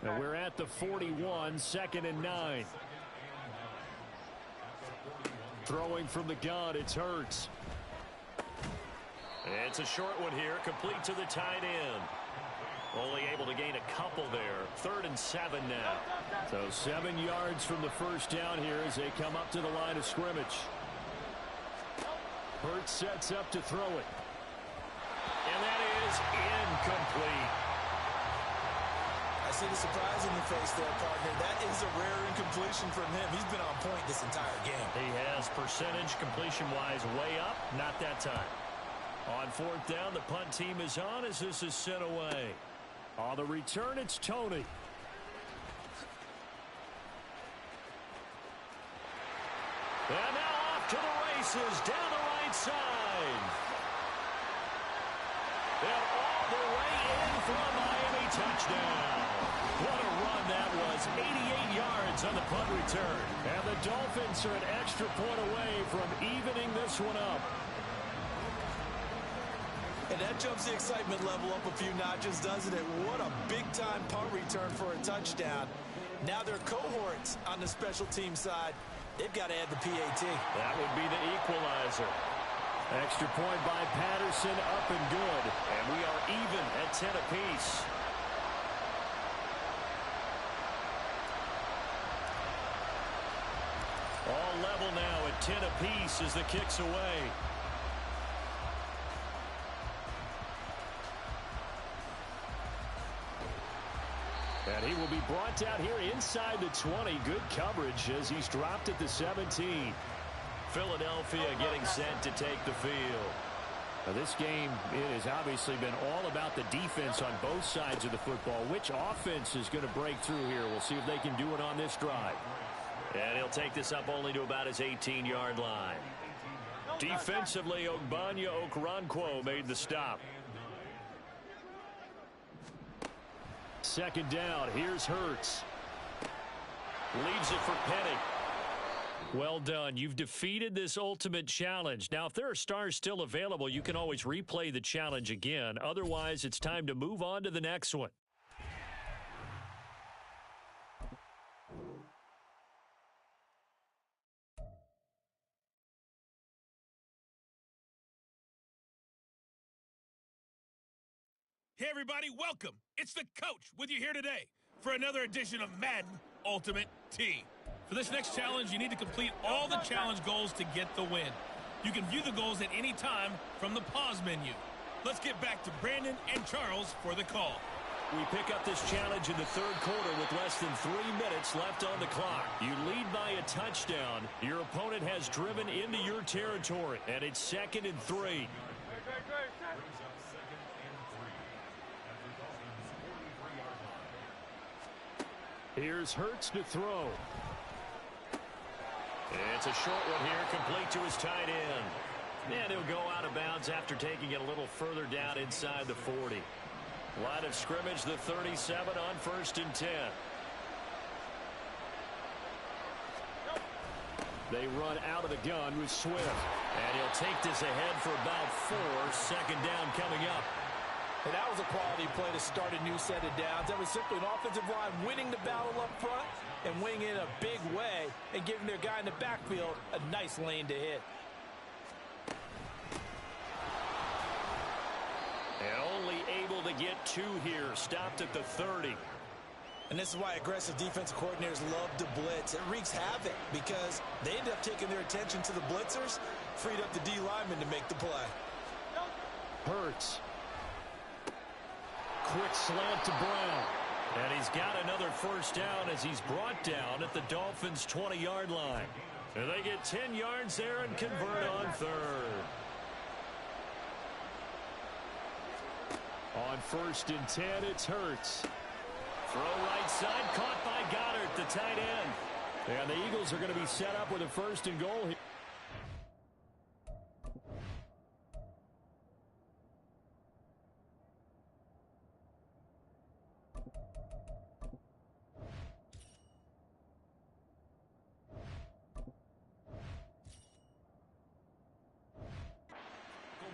And we're at the 41, 2nd and 9. Throwing from the gun, it's Hurts. It's a short one here, complete to the tight end. Only able to gain a couple there. 3rd and 7 now. So 7 yards from the first down here as they come up to the line of scrimmage. Hurts sets up to throw it. And that is incomplete. I see the surprise in your face there, partner. That is a rare incompletion from him. He's been on point this entire game. He has percentage completion-wise way up. Not that time. On 4th down, the punt team is on as this is sent away. On the return, it's Tony. And now off to the races down the right side. And all the way in for a Miami touchdown. What a run that was. 88 yards on the punt return. And the Dolphins are an extra point away from evening this one up. And that jumps the excitement level up a few notches, doesn't it? What a big-time punt return for a touchdown. Now their cohorts on the special team side, they've got to add the PAT. That would be the equalizer. Extra point by Patterson, up and good. And we are even at 10 apiece. All level now at 10 apiece as the kick's away. And he will be brought down here inside the 20. Good coverage as he's dropped at the 17. Philadelphia getting set to take the field. Now this game, it has obviously been all about the defense on both sides of the football. Which offense is going to break through here? We'll see if they can do it on this drive. And he'll take this up only to about his 18-yard line. Defensively, Ogbanya Okoronkwo made the stop. 2nd down. Here's Hurts. Leaves it for Penny. Well done. You've defeated this ultimate challenge. Now, if there are stars still available, you can always replay the challenge again. Otherwise, it's time to move on to the next one. Hey everybody, welcome. It's the coach with you here today for another edition of Madden Ultimate Team. For this next challenge, you need to complete all the challenge goals to get the win. You can view the goals at any time from the pause menu. Let's get back to Brandon and Charles for the call. We pick up this challenge in the 3rd quarter with less than 3 minutes left on the clock. You lead by a touchdown. Your opponent has driven into your territory, and it's 2nd and 3. Here's Hurts to throw. It's a short one here, complete to his tight end. And he'll go out of bounds after taking it a little further down inside the 40. Line of scrimmage, the 37 on 1st and 10. They run out of the gun with Swift. And he'll take this ahead for about 4. 2nd down coming up. And that was a quality play to start a new set of downs. That was simply an offensive line winning the battle up front and winning in a big way and giving their guy in the backfield a nice lane to hit. And only able to get 2 here. Stopped at the 30. And this is why aggressive defensive coordinators love to blitz. It wreaks havoc because they end up taking their attention to the blitzers, freed up the D lineman to make the play. Hurts. Quick slant to Brown. And he's got another 1st down as he's brought down at the Dolphins' 20-yard line. And they get 10 yards there and convert on 3rd. On 1st and 10, it's Hurts. Throw right side, caught by Goddard, the tight end. And the Eagles are going to be set up with a 1st and goal here.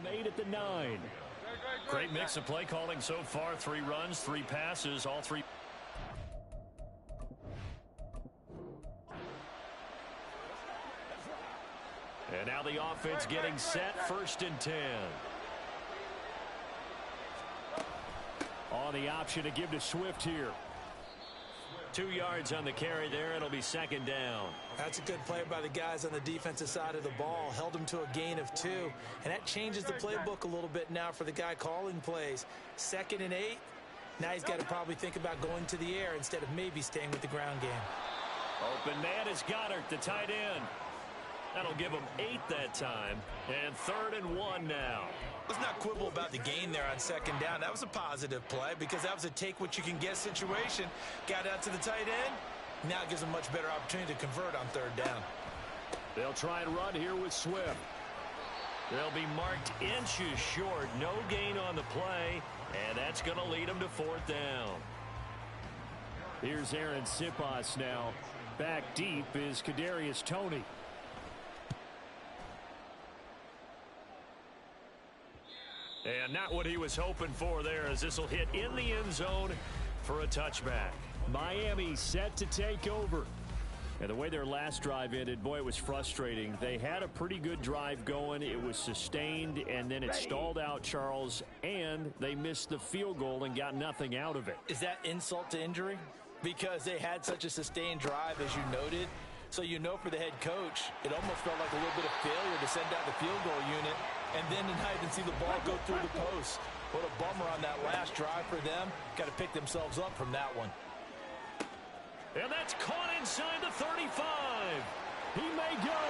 Made at the 9. Great mix of play calling so far. 3 runs, 3 passes, all 3. And now the offense getting set, 1st and 10. On the option to give to Swift here. 2 yards on the carry there. It'll be 2nd down. That's a good play by the guys on the defensive side of the ball. Held them to a gain of 2. And that changes the playbook a little bit now for the guy calling plays. 2nd and 8. Now he's got to probably think about going to the air instead of maybe staying with the ground game. Open man is Goddard, the tight end. That'll give him 8 that time. And 3rd and 1 now. Let's not quibble about the gain there on 2nd down. That was a positive play because that was a take-what-you-can-get situation. Got out to the tight end. Now it gives them much better opportunity to convert on 3rd down. They'll try and run here with Swift. They'll be marked inches short. No gain on the play, and that's going to lead them to 4th down. Here's Aaron Siposs now. Back deep is Kadarius Toney. And not what he was hoping for there, as this will hit in the end zone for a touchback. Miami set to take over. And the way their last drive ended, boy, it was frustrating. They had a pretty good drive going. It was sustained, and then it stalled out, Charles, and they missed the field goal and got nothing out of it. Is that insult to injury? Because they had such a sustained drive, as you noted. So you know for the head coach, it almost felt like a little bit of failure to send out the field goal unit and then not even see the ball go through the post. What a bummer on that last drive for them. Got to pick themselves up from that one. And that's caught inside the 35. He may go.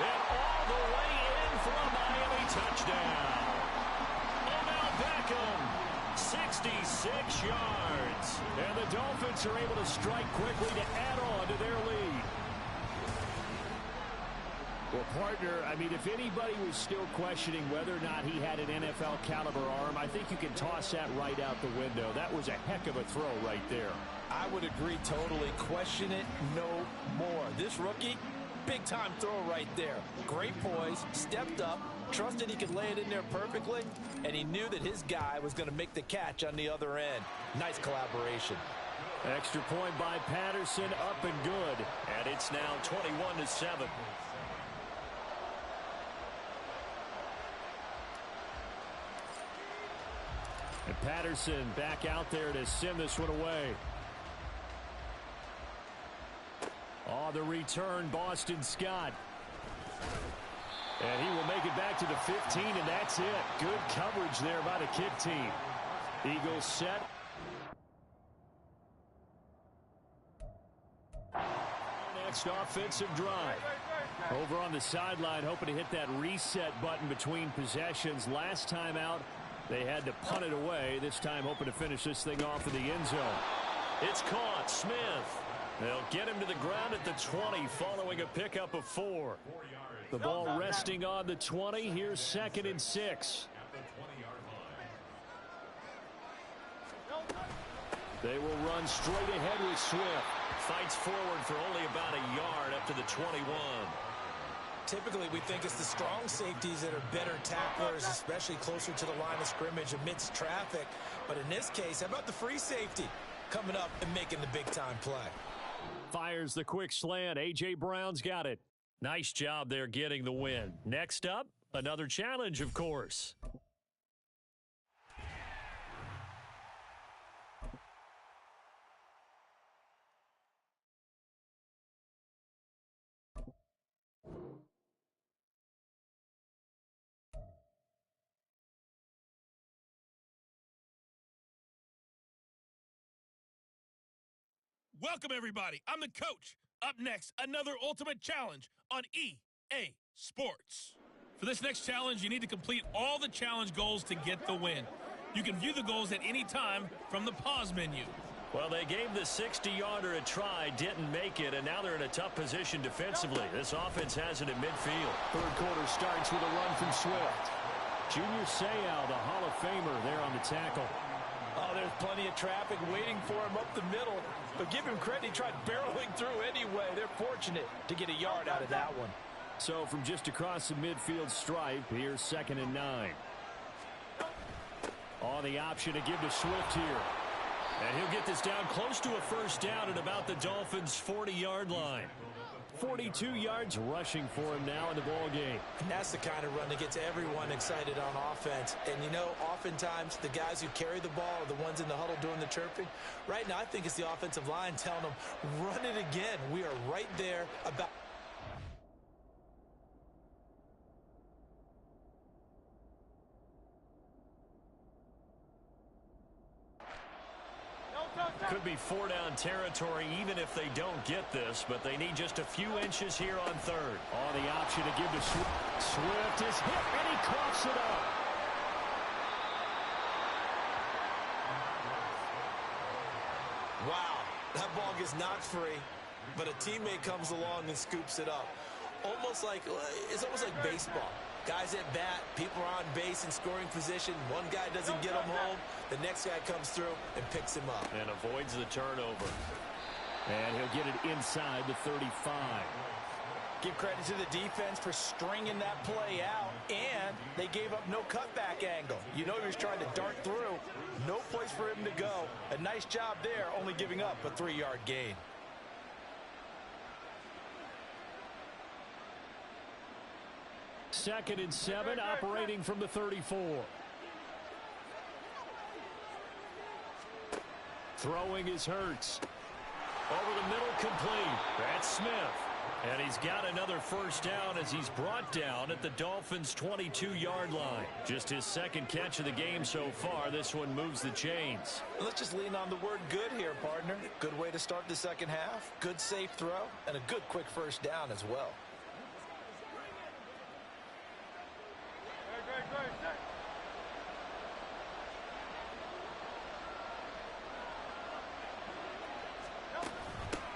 And all the way in for a Miami touchdown. Odell Beckham, 66 yards. And the Dolphins are able to strike quickly to add on to their lead. Well, partner, I mean, if anybody was still questioning whether or not he had an NFL caliber arm, I think you can toss that right out the window. That was a heck of a throw right there. I would agree totally. Question it no more. This rookie, big-time throw right there. Great poise, stepped up, trusted he could lay it in there perfectly, and he knew that his guy was going to make the catch on the other end. Nice collaboration. Extra point by Patterson, up and good. And it's now 21-7. And Patterson back out there to send this one away. Oh, the return, Boston Scott. And he will make it back to the 15, and that's it. Good coverage there by the kick team. Eagles set. Next offensive drive. Over on the sideline, hoping to hit that reset button between possessions. Last time out, they had to punt it away. This time hoping to finish this thing off in the end zone. It's caught. Smith. They'll get him to the ground at the 20 following a pickup of 4. The ball resting on the 20. Here's 2nd and 6. They will run straight ahead with Swift. Fights forward for only about a yard up to the 21. Typically, we think it's the strong safeties that are better tacklers, especially closer to the line of scrimmage amidst traffic. But in this case, how about the free safety coming up and making the big-time play? Fires the quick slant. A.J. Brown's got it. Nice job there getting the win. Next up, another challenge, of course. Welcome, everybody. I'm the coach. Up next, another ultimate challenge on EA Sports. For this next challenge, you need to complete all the challenge goals to get the win. You can view the goals at any time from the pause menu. Well, they gave the 60-yarder a try, didn't make it, and now they're in a tough position defensively. This offense has it in midfield. Third quarter starts with a run from Swift. Junior Seau, the Hall of Famer, there on the tackle. Oh, there's plenty of traffic waiting for him up the middle. But give him credit, he tried barreling through anyway. They're fortunate to get a yard out of that one. So from just across the midfield stripe, here's 2nd and 9. On the option to give to Swift here. And he'll get this down close to a first down at about the Dolphins' 40-yard line. 42 yards rushing for him now in the ball game. And that's the kind of run that gets everyone excited on offense. And, you know, oftentimes the guys who carry the ball are the ones in the huddle doing the chirping. Right now, I think it's the offensive line telling them, run it again. We are right there about... Could be four-down territory even if they don't get this, but they need just a few inches here on third. Oh, the option to give to Swift. Swift is hit, and he coughs it up. Wow, that ball gets knocked free, but a teammate comes along and scoops it up. It's almost like baseball. Guys at bat, people are on base in scoring position. One guy doesn't get him home. The next guy comes through and picks him up. And avoids the turnover. And he'll get it inside the 35. Give credit to the defense for stringing that play out, and they gave up no cutback angle. You know he was trying to dart through. No place for him to go. A nice job there, only giving up a 3-yard gain. Second and 7, operating from the 34. Throwing is Hurts. Over the middle, complete. That's Smith. And he's got another first down as he's brought down at the Dolphins' 22-yard line. Just his second catch of the game so far. This one moves the chains. Let's just lean on the word good here, partner. Good way to start the second half. Good safe throw, and a good quick first down as well.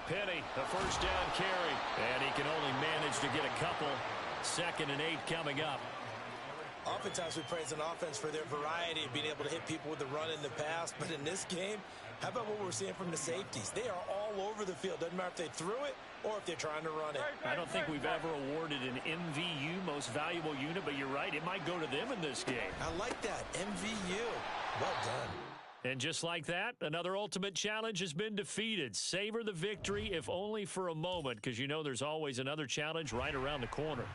Penny, the first down carry. And he can only manage to get a couple. 2nd and 8 coming up. Oftentimes we praise an offense for their variety of being able to hit people with the run in the pass. But in this game, how about what we're seeing from the safeties? They are all over the field. Doesn't matter if they threw it or if they're trying to run it. I don't think we've ever awarded an MVU, most valuable unit, but you're right, it might go to them in this game. I like that, MVU. Well done. And just like that, another ultimate challenge has been defeated. Savor the victory, if only for a moment, because you know there's always another challenge right around the corner.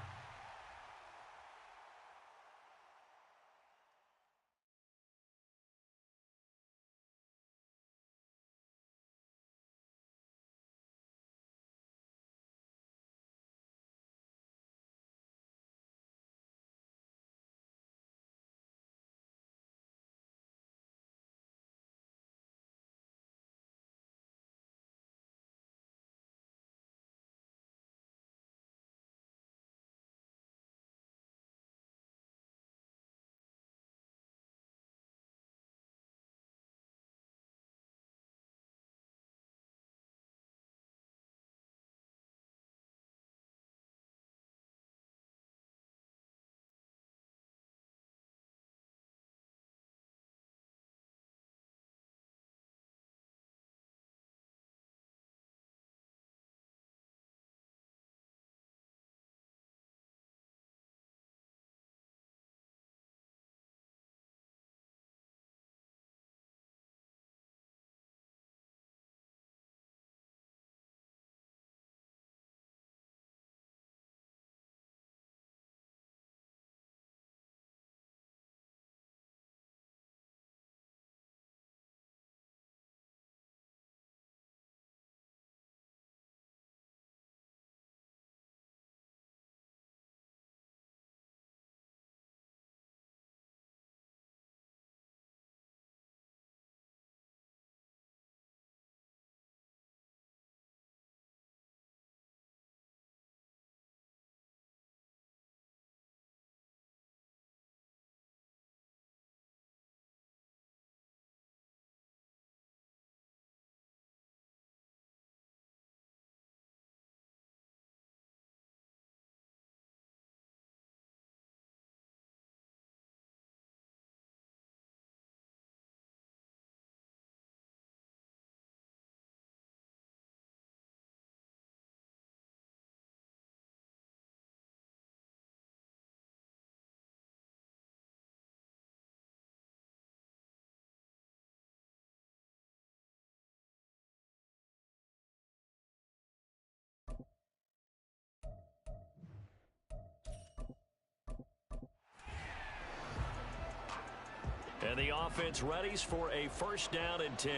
the offense readies for a first down and 10.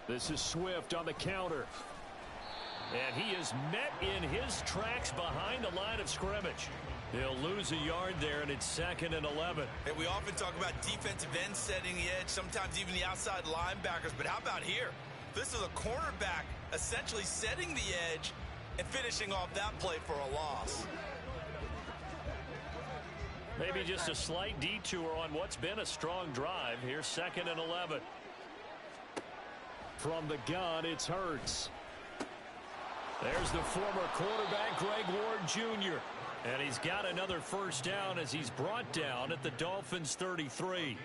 This is Swift on the counter. And he is met in his tracks behind the line of scrimmage. He'll lose a yard there, and it's 2nd and 11. And we often talk about defensive ends setting the edge, sometimes even the outside linebackers. But how about here? This is a cornerback essentially setting the edge and finishing off that play for a loss. Maybe just a slight detour on what's been a strong drive. Here's 2nd and 11. From the gun, it's Hurts. There's the former quarterback, Greg Ward Jr. And he's got another first down as he's brought down at the Dolphins' 33.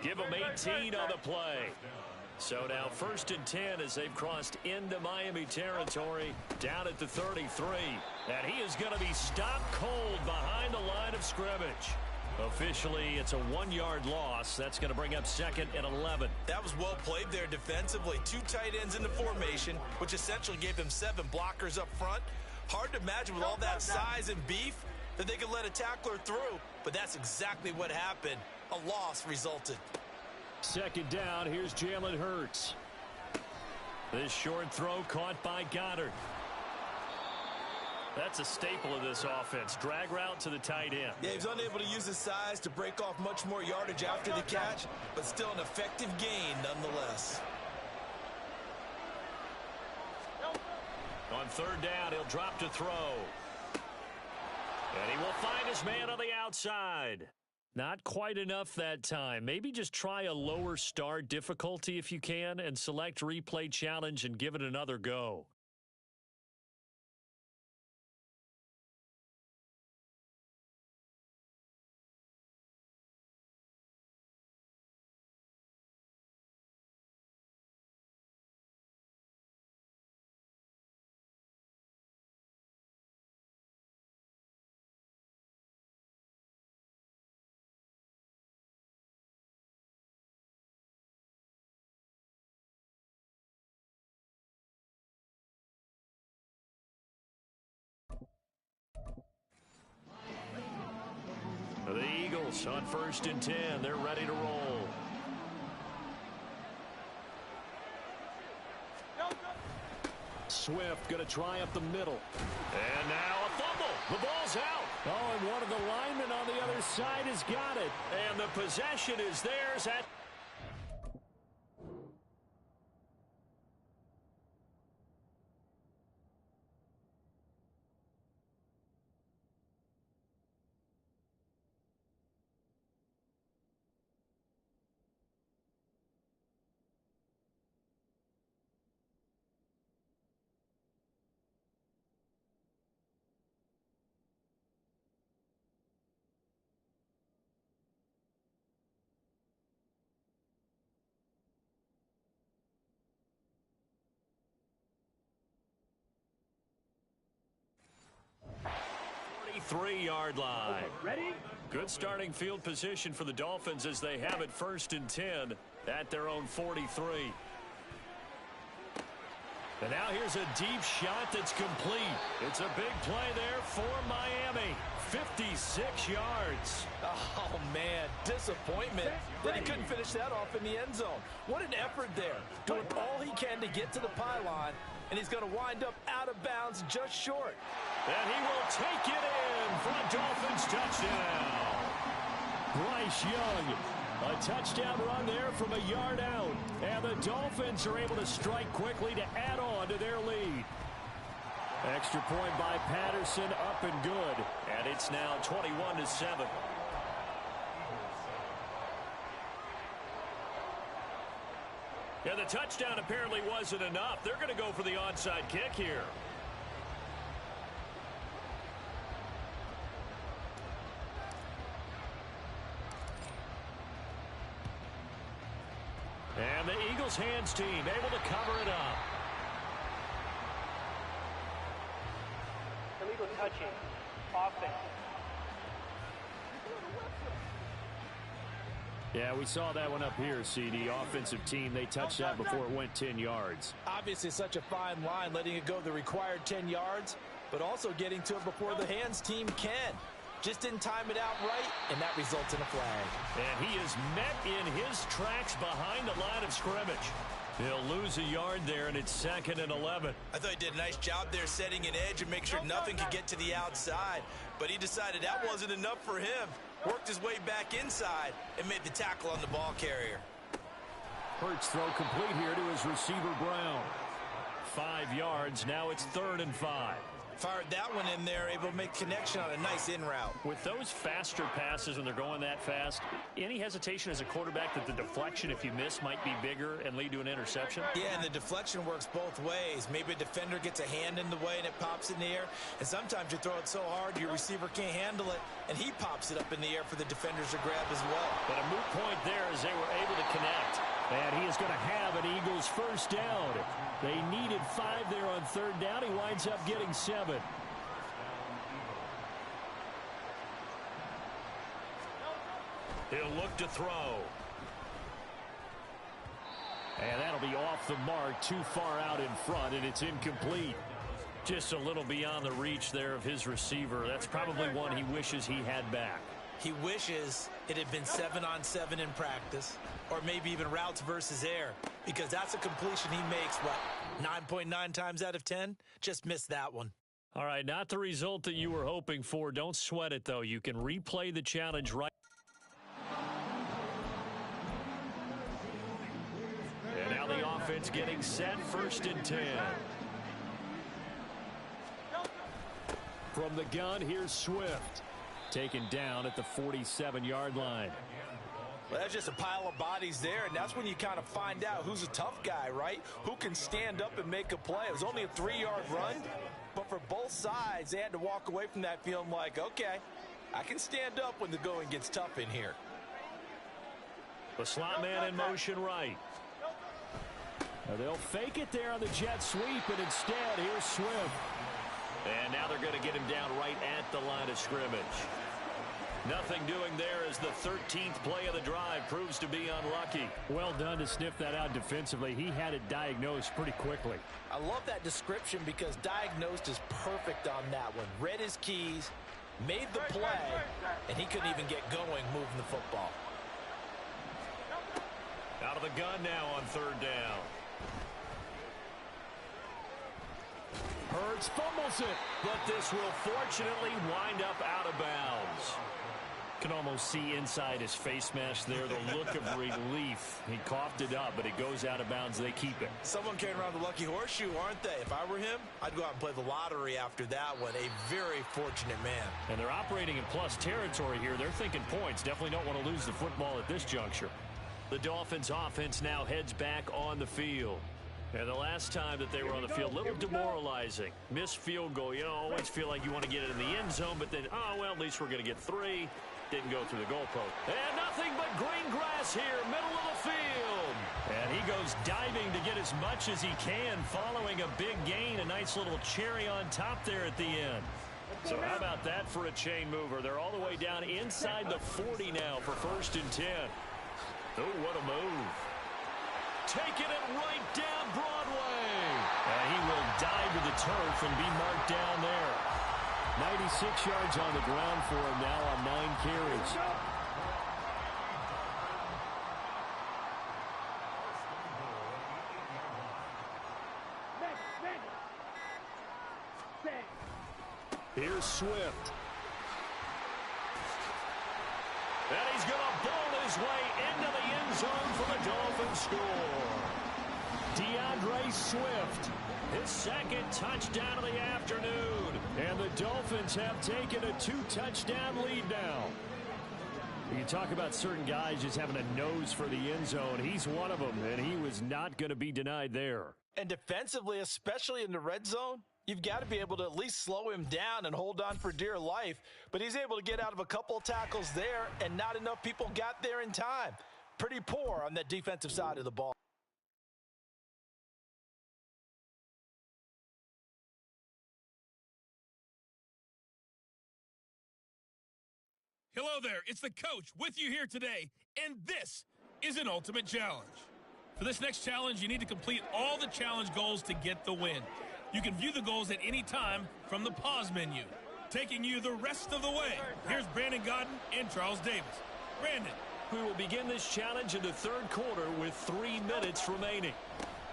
Give him 18 on the play. So now 1st and 10 as they've crossed into Miami territory down at the 33. And he is going to be stopped cold behind the line of scrimmage. Officially, it's a 1-yard loss. That's going to bring up 2nd and 11. That was well played there defensively. 2 tight ends in the formation, which essentially gave them 7 blockers up front. Hard to imagine with all that size and beef that they could let a tackler through. But that's exactly what happened. A loss resulted. 2nd down, here's Jalen Hurts. This short throw caught by Goddard. That's a staple of this offense. Drag route to the tight end. Yeah, he was unable to use his size to break off much more yardage after the catch, but still an effective gain nonetheless. On 3rd down, he'll drop to throw. And he will find his man on the outside. Not quite enough that time. Maybe just try a lower start difficulty if you can and select replay challenge and give it another go. The Eagles on 1st and 10. They're ready to roll. Swift going to try up the middle. And now a fumble. The ball's out. Oh, and one of the linemen on the other side has got it. And the possession is theirs at... Three-yard line. Ready? Good starting field position for the Dolphins as they have it 1st and 10 at their own 43. And now here's a deep shot that's complete. It's a big play there for Miami. 56 yards. Oh, man, disappointment that he couldn't finish that off in the end zone. What an effort there, doing all he can to get to the pylon, and he's going to wind up out of bounds just short. And he will take it in for a Dolphins touchdown. Bryce Young, a touchdown run there from a yard out. And the Dolphins are able to strike quickly to add on to their lead. Extra point by Patterson, up and good. And it's now 21-7. Yeah, the touchdown apparently wasn't enough. They're going to go for the onside kick here. And the Eagles hands team able to cover it up. Illegal touching. Offense. Yeah, we saw that one up here, CD. Offensive team, they touched that before it went 10 yards. Obviously such a fine line, letting it go the required 10 yards. but also getting to it before the hands team can. Just didn't time it out right, and that results in a flag. And he is met in his tracks behind the line of scrimmage. He'll lose a yard there, and it's 2nd and 11. I thought he did a nice job there setting an edge and make sure nothing could get to the outside. But he decided that wasn't enough for him. Worked his way back inside and made the tackle on the ball carrier. Hurts throw complete here to his receiver, Brown. 5 yards. Now it's 3rd and 5. Fired that one in there, able to make connection on a nice in route. With those faster passes when they're going that fast, any hesitation as a quarterback that the deflection, if you miss, might be bigger and lead to an interception? Yeah, and the deflection works both ways. Maybe a defender gets a hand in the way and it pops in the air. And sometimes you throw it so hard your receiver can't handle it, and he pops it up in the air for the defenders to grab as well. But a moot point there as they were able to connect. And he is going to have an Eagles first down. They needed 5 there on 3rd down. He winds up getting 7. He'll look to throw. And that'll be off the mark, too far out in front, and it's incomplete. Just a little beyond the reach there of his receiver. That's probably one he wishes he had back. He wishes it had been 7-on-7 in practice, or maybe even routes versus air, because that's a completion he makes, what, 9.9 times out of 10? Just missed that one. All right, not the result that you were hoping for. Don't sweat it, though. You can replay the challenge right. And now the offense getting set, 1st and 10. From the gun, here's Swift. Taken down at the 47-yard line. Well, that's just a pile of bodies there, and that's when you kind of find out who's a tough guy, right? Who can stand up and make a play. It was only a 3-yard run, but for both sides, they had to walk away from that feeling like, okay, I can stand up when the going gets tough in here. The slot man in motion right. Now they'll fake it there on the jet sweep, and instead, here's Swift. And now they're going to get him down right at the line of scrimmage. Nothing doing there as the 13th play of the drive proves to be unlucky. Well done to sniff that out defensively. He had it diagnosed pretty quickly. I love that description because diagnosed is perfect on that one. Read his keys, made the play, and he couldn't even get going moving the football. Out of the gun now on 3rd down. Hurts fumbles it, but this will fortunately wind up out of bounds. Can almost see inside his face mask there the look of relief. He coughed it up, but it goes out of bounds. They keep it. Someone carrying around the lucky horseshoe, aren't they? If I were him, I'd go out and play the lottery after that one. A very fortunate man. And they're operating in plus territory here. They're thinking points. Definitely don't want to lose the football at this juncture. The Dolphins offense now heads back on the field. And the last time that they were on the field, a little demoralizing. Missed field goal. You know, always feel like you want to get it in the end zone, but then, oh, well, at least we're going to get 3. Didn't go through the goalpost. And nothing but green grass here, middle of the field. And he goes diving to get as much as he can following a big gain. A nice little cherry on top there at the end. So how about that for a chain mover? They're all the way down inside the 40 now for 1st and 10. Oh, what a move. Taking it right down Broadway. And he will dive to the turf and be marked down there. 96 yards on the ground for him now on 9 carries. Here's Swift. And he's going to bowl his way into the end zone for the Dolphins score. DeAndre Swift, his 2nd touchdown of the afternoon. And the Dolphins have taken a 2-touchdown lead now. You talk about certain guys just having a nose for the end zone. He's one of them, and he was not going to be denied there. And defensively, especially in the red zone, you've got to be able to at least slow him down and hold on for dear life. But he's able to get out of a couple of tackles there, and not enough people got there in time. Pretty poor on that defensive side of the ball. Hello there, it's the coach with you here today, and this is an ultimate challenge. For this next challenge, you need to complete all the challenge goals to get the win. You can view the goals at any time from the pause menu. Taking you the rest of the way, here's Brandon Godden and Charles Davis. Brandon. We will begin this challenge in the third quarter with 3 minutes remaining.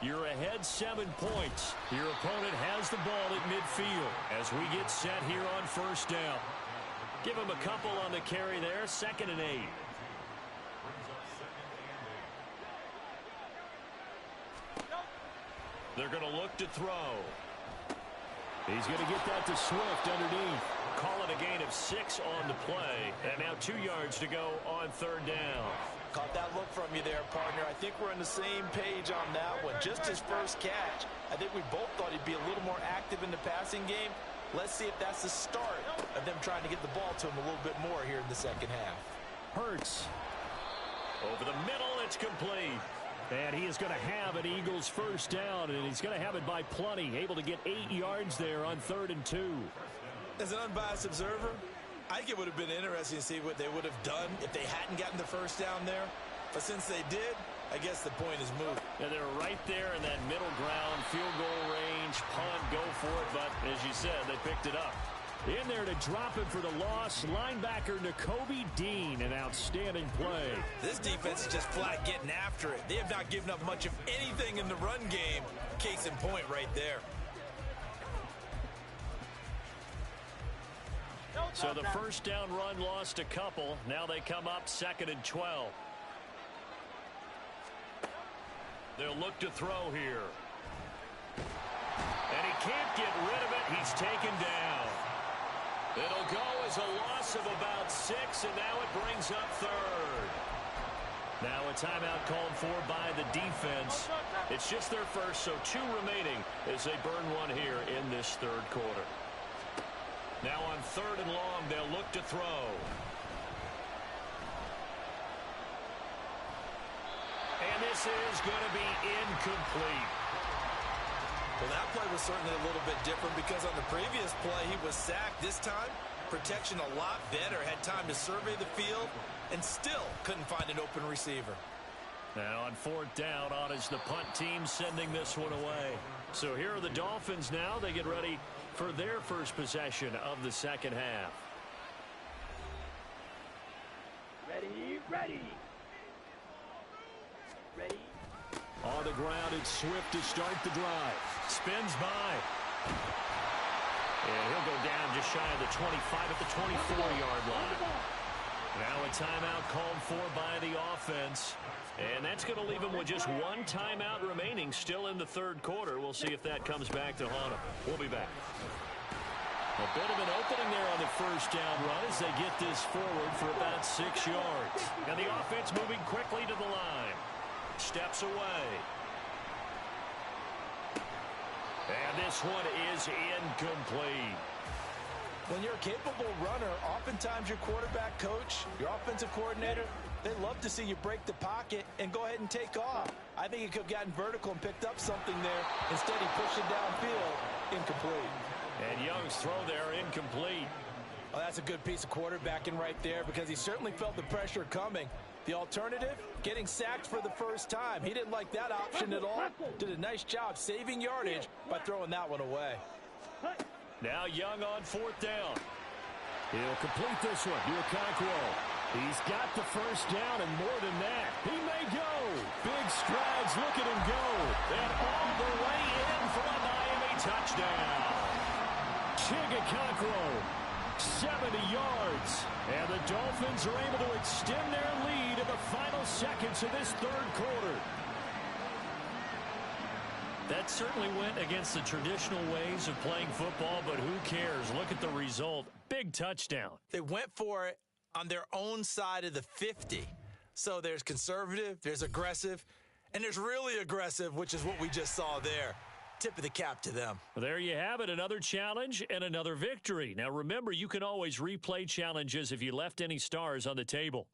You're ahead 7 points. Your opponent has the ball at midfield as we get set here on first down. Give him a couple on the carry there, 2nd and 8. They're going to look to throw. He's going to get that to Swift underneath. Call it a gain of 6 on the play. And now 2 yards to go on third down. Caught that look from you there, partner. I think we're on the same page on that one. Just his first catch. I think we both thought he'd be a little more active in the passing game. Let's see if that's the start of them trying to get the ball to him a little bit more here in the second half. Hurts. Over the middle, it's complete. And he is going to have an Eagles first down, and he's going to have it by plenty. Able to get 8 yards there on 3rd and 2. As an unbiased observer, I think it would have been interesting to see what they would have done if they hadn't gotten the first down there. But since they did, I guess the point is moved. And they're right there in that middle ground, field goal range, punt, go for it. But as you said, they picked it up. In there to drop it for the loss, linebacker Nakobe Dean, an outstanding play. This defense is just flat getting after it. They have not given up much of anything in the run game. Case in point right there. So the first down run lost a couple. Now they come up 2nd and 12. They'll look to throw here. And he can't get rid of it. He's taken down. It'll go as a loss of about 6, and now it brings up 3rd. Now a timeout called for by the defense. It's just their first, so 2 remaining as they burn one here in this third quarter. Now on 3rd and long, they'll look to throw. And this is going to be incomplete. Well, that play was certainly a little bit different because on the previous play, he was sacked. This time, protection a lot better. Had time to survey the field and still couldn't find an open receiver. Now on 4th down, on is the punt team sending this one away. So here are the Dolphins now. They get ready for their first possession of the second half. Ready. On the ground, it's Swift to start the drive. Spins by. And he'll go down just shy of the 25 at the 24-yard line. Now a timeout called for by the offense. And that's going to leave him with just 1 timeout remaining still in the third quarter. We'll see if that comes back to haunt him. We'll be back. A bit of an opening there on the first down run as they get this forward for about 6 yards. And the offense moving quickly to the line. Steps away. And this one is incomplete. When you're a capable runner, oftentimes your quarterback coach, your offensive coordinator, they love to see you break the pocket and go ahead and take off. I think he could have gotten vertical and picked up something there. Instead, he pushed it downfield. Incomplete. And Young's throw there incomplete. Well, that's a good piece of quarterbacking right there because he certainly felt the pressure coming. The alternative, getting sacked for the first time. He didn't like that option at all. Did a nice job saving yardage by throwing that one away. Now Young on 4th down. He'll complete this one to Okonkwo. He's got the first down and more than that. He may go. Big strides. Look at him go. And all the way in for a Miami touchdown. Okonkwo, 70 yards. And the Dolphins are able to extend their lead in the final seconds of this third quarter. That certainly went against the traditional ways of playing football, but who cares? Look at the result. Big touchdown. They went for it on their own side of the 50. So there's conservative, there's aggressive, and there's really aggressive, which is what we just saw there. Tip of the cap to them. Well, there you have it, another challenge and another victory. Now remember, you can always replay challenges if you left any stars on the table.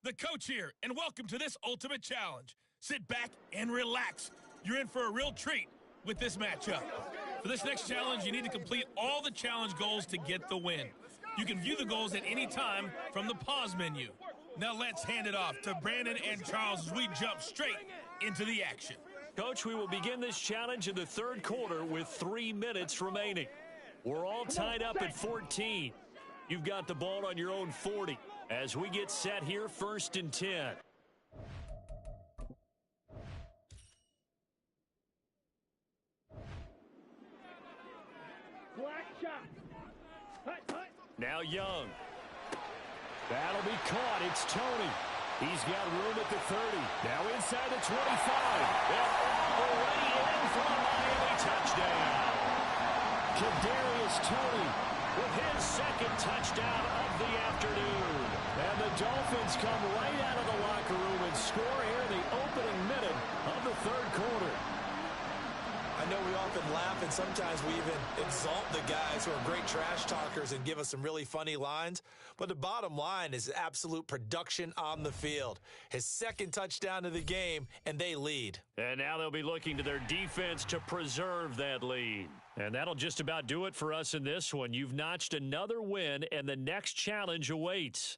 The coach here, and welcome to this Ultimate Challenge. Sit back and relax. You're in for a real treat with this matchup. For this next challenge, you need to complete all the challenge goals to get the win. You can view the goals at any time from the pause menu. Now let's hand it off to Brandon and Charles as we jump straight into the action. Coach, we will begin this challenge in the third quarter with 3 minutes remaining. We're all tied up at 14. You've got the ball on your own 40 as we get set here, 1st and 10. Black shot. Now Young. That'll be caught. It's Tony. He's got room at the 30. Now inside the 25. And already in for a Miami touchdown. Kadarius Toney with his second touchdown of the afternoon. And the Dolphins come right out of the locker room and score here in the opening minute of the third quarter. I know we often laugh and sometimes we even exalt the guys who are great trash talkers and give us some really funny lines. But the bottom line is absolute production on the field. His second touchdown of the game, and they lead. And now they'll be looking to their defense to preserve that lead. And that'll just about do it for us in this one. You've notched another win, and the next challenge awaits.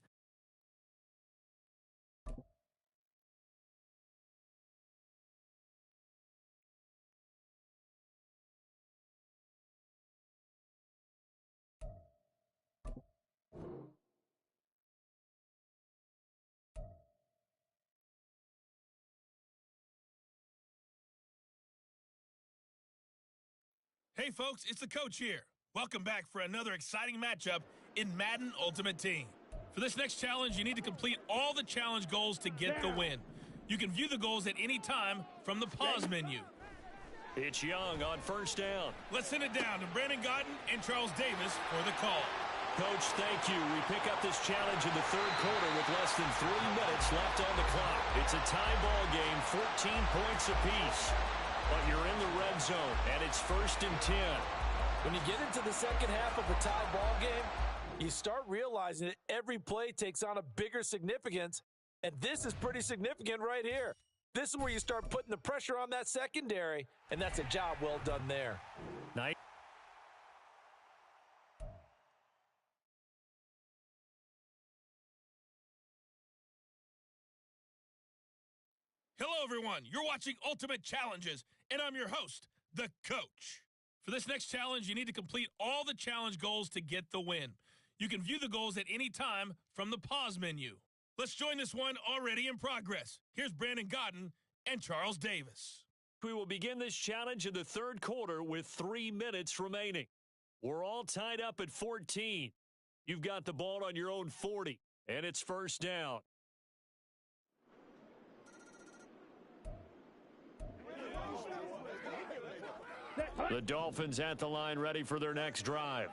Hey folks, it's the coach here. Welcome back for another exciting matchup in Madden Ultimate Team. For this next challenge, you need to complete all the challenge goals to get the win. You can view the goals at any time from the pause menu. It's Young on 1st down. Let's send it down to Brandon Gaudin and Charles Davis for the call. Coach, thank you. We pick up this challenge in the third quarter with less than 3 minutes left on the clock. It's a tie ball game, 14 points apiece. But you're in the red zone, and it's 1st and 10. When you get into the second half of a tie ball game, you start realizing that every play takes on a bigger significance, and this is pretty significant right here. This is where you start putting the pressure on that secondary, and that's a job well done there. Nice. Hello, everyone. You're watching Ultimate Challenges, and I'm your host, the coach. For this next challenge, you need to complete all the challenge goals to get the win. You can view the goals at any time from the pause menu. Let's join this one already in progress. Here's Brandon Gaudin and Charles Davis. We will begin this challenge in the third quarter with 3 minutes remaining. We're all tied up at 14. You've got the ball on your own 40, and it's 1st down. The Dolphins at the line, ready for their next drive.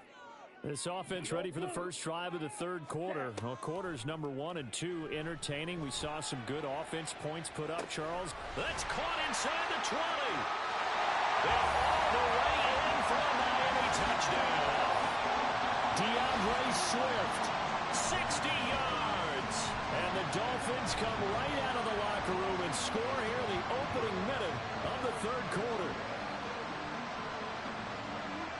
This offense ready for the first drive of the third quarter. Well, quarters number 1 and 2 entertaining. We saw some good offense points put up, Charles. That's caught inside the 20. And all the way in for a Miami touchdown. DeAndre Swift, 60 yards. and the Dolphins come right out of the locker room and score here in the opening minute of the third quarter.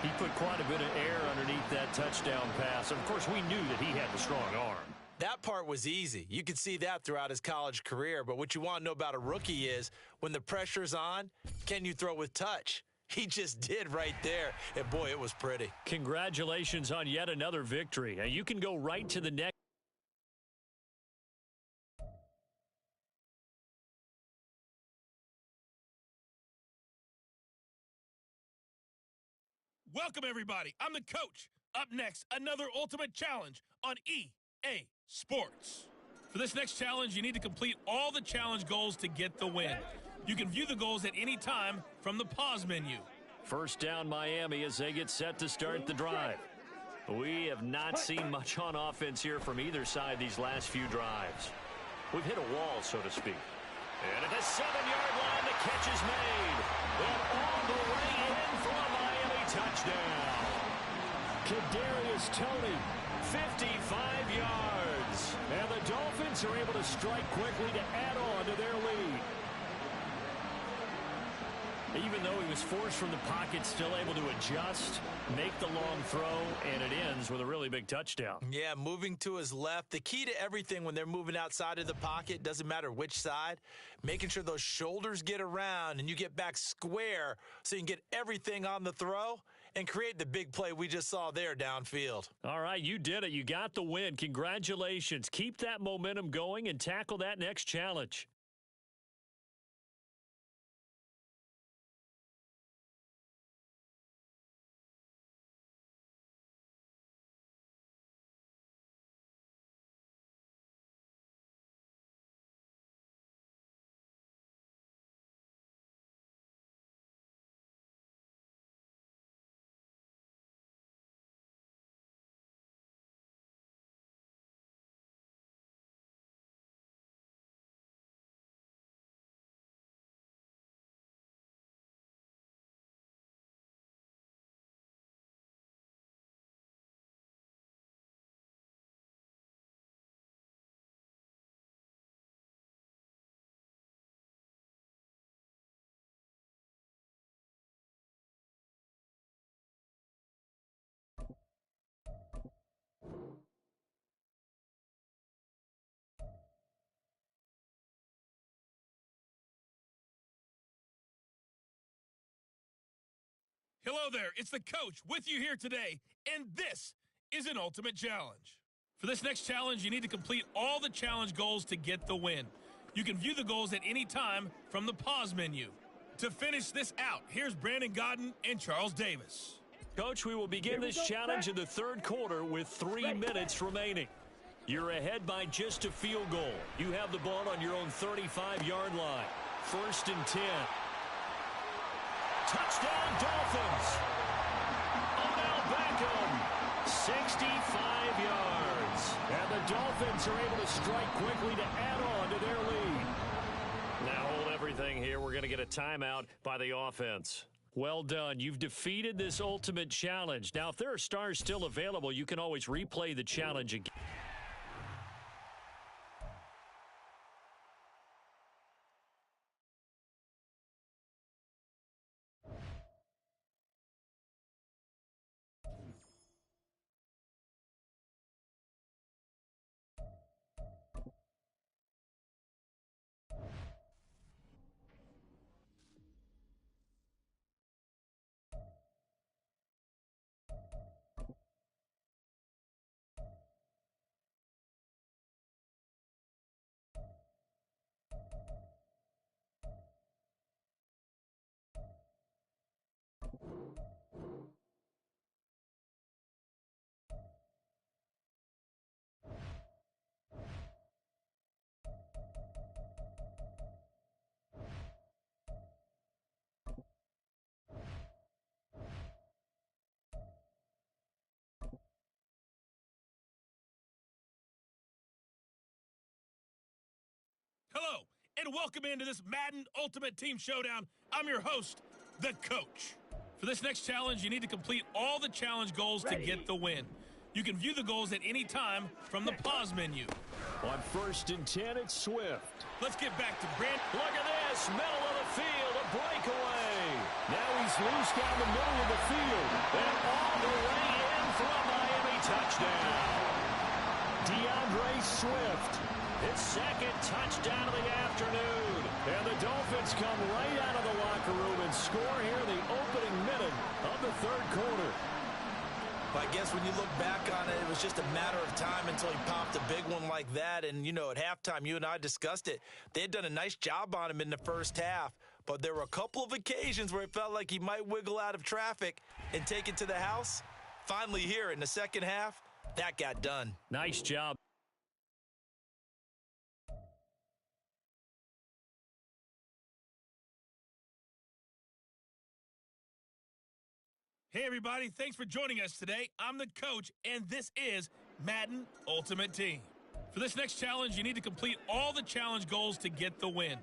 He put quite a bit of air underneath that touchdown pass. Of course, we knew that he had the strong arm. That part was easy. You could see that throughout his college career. But what you want to know about a rookie is when the pressure's on, can you throw with touch? He just did right there. And, boy, it was pretty. Congratulations on yet another victory. Now, you can go right to the next. Welcome, everybody. I'm the coach. Up next, another Ultimate Challenge on EA Sports. For this next challenge, you need to complete all the challenge goals to get the win. You can view the goals at any time from the pause menu. 1st down Miami as they get set to start the drive. We have not seen much on offense here from either side these last few drives. We've hit a wall, so to speak. And at the 7-yard line, the catch is made. And all the way in for a Miami touchdown. Kadarius Toney, 55 yards. And the Dolphins are able to strike quickly to add on to their lead. Even though he was forced from the pocket, still able to adjust, make the long throw, and it ends with a really big touchdown. Yeah, moving to his left. The key to everything when they're moving outside of the pocket, doesn't matter which side, making sure those shoulders get around and you get back square so you can get everything on the throw and create the big play we just saw there downfield. All right, you did it. You got the win. Congratulations. Keep that momentum going and tackle that next challenge. Hello there, it's the coach with you here today, and this is an ultimate challenge. For this next challenge, you need to complete all the challenge goals to get the win. You can view the goals at any time from the pause menu. To finish this out, here's Brandon Godden and Charles Davis. Coach, we will begin this challenge in the third quarter with 3 minutes remaining. You're ahead by just a field goal. You have the ball on your own 35-yard line. 1st and 10. Touchdown, Dolphins. Odell Beckham, 65 yards. And the Dolphins are able to strike quickly to add on to their lead. Now hold everything here. We're going to get a timeout by the offense. Well done. You've defeated this ultimate challenge. Now, if there are stars still available, you can always replay the challenge again. Hello, and welcome into this Madden Ultimate Team Showdown. I'm your host, the coach. For this next challenge, you need to complete all the challenge goals to get the win. You can view the goals at any time from the pause menu. On 1st and 10, it's Swift. Let's get back to Brand. Look at this, middle of the field, a breakaway. Now he's loose down the middle of the field. And all the way in for a Miami touchdown. DeAndre Swift. His 2nd touchdown of the afternoon. And the Dolphins come right out of the locker room and score here in the opening minute of the third quarter. But I guess when you look back on it, it was just a matter of time until he popped a big one like that. And, you know, at halftime, you and I discussed it. They had done a nice job on him in the first half. But there were a couple of occasions where it felt like he might wiggle out of traffic and take it to the house. Finally here in the second half, that got done. Nice job. Hey, everybody. Thanks for joining us today. I'm the coach, and this is Madden Ultimate Team. For this next challenge, you need to complete all the challenge goals to get the win.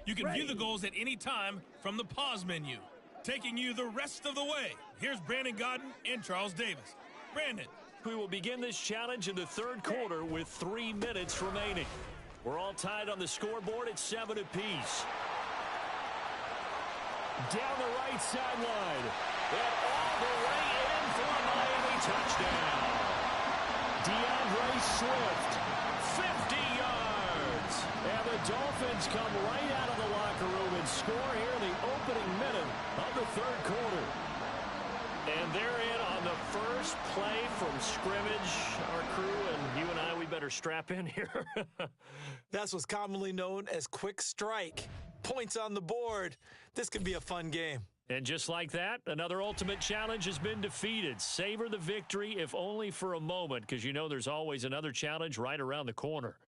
You can view the goals at any time from the pause menu. Taking you the rest of the way, here's Brandon Godden and Charles Davis. Brandon. We will begin this challenge in the third quarter with 3 minutes remaining. We're all tied on the scoreboard at 7 apiece. Down the right sideline. And all the way in for a Miami touchdown. DeAndre Swift, 50 yards. And the Dolphins come right out of the locker room and score here in the opening minute of the third quarter. And they're in on the first play from scrimmage. Our crew and you and I, we better strap in here. That's what's commonly known as quick strike. Points on the board. This could be a fun game. And just like that, another ultimate challenge has been defeated. Savor the victory, if only for a moment, because you know there's always another challenge right around the corner.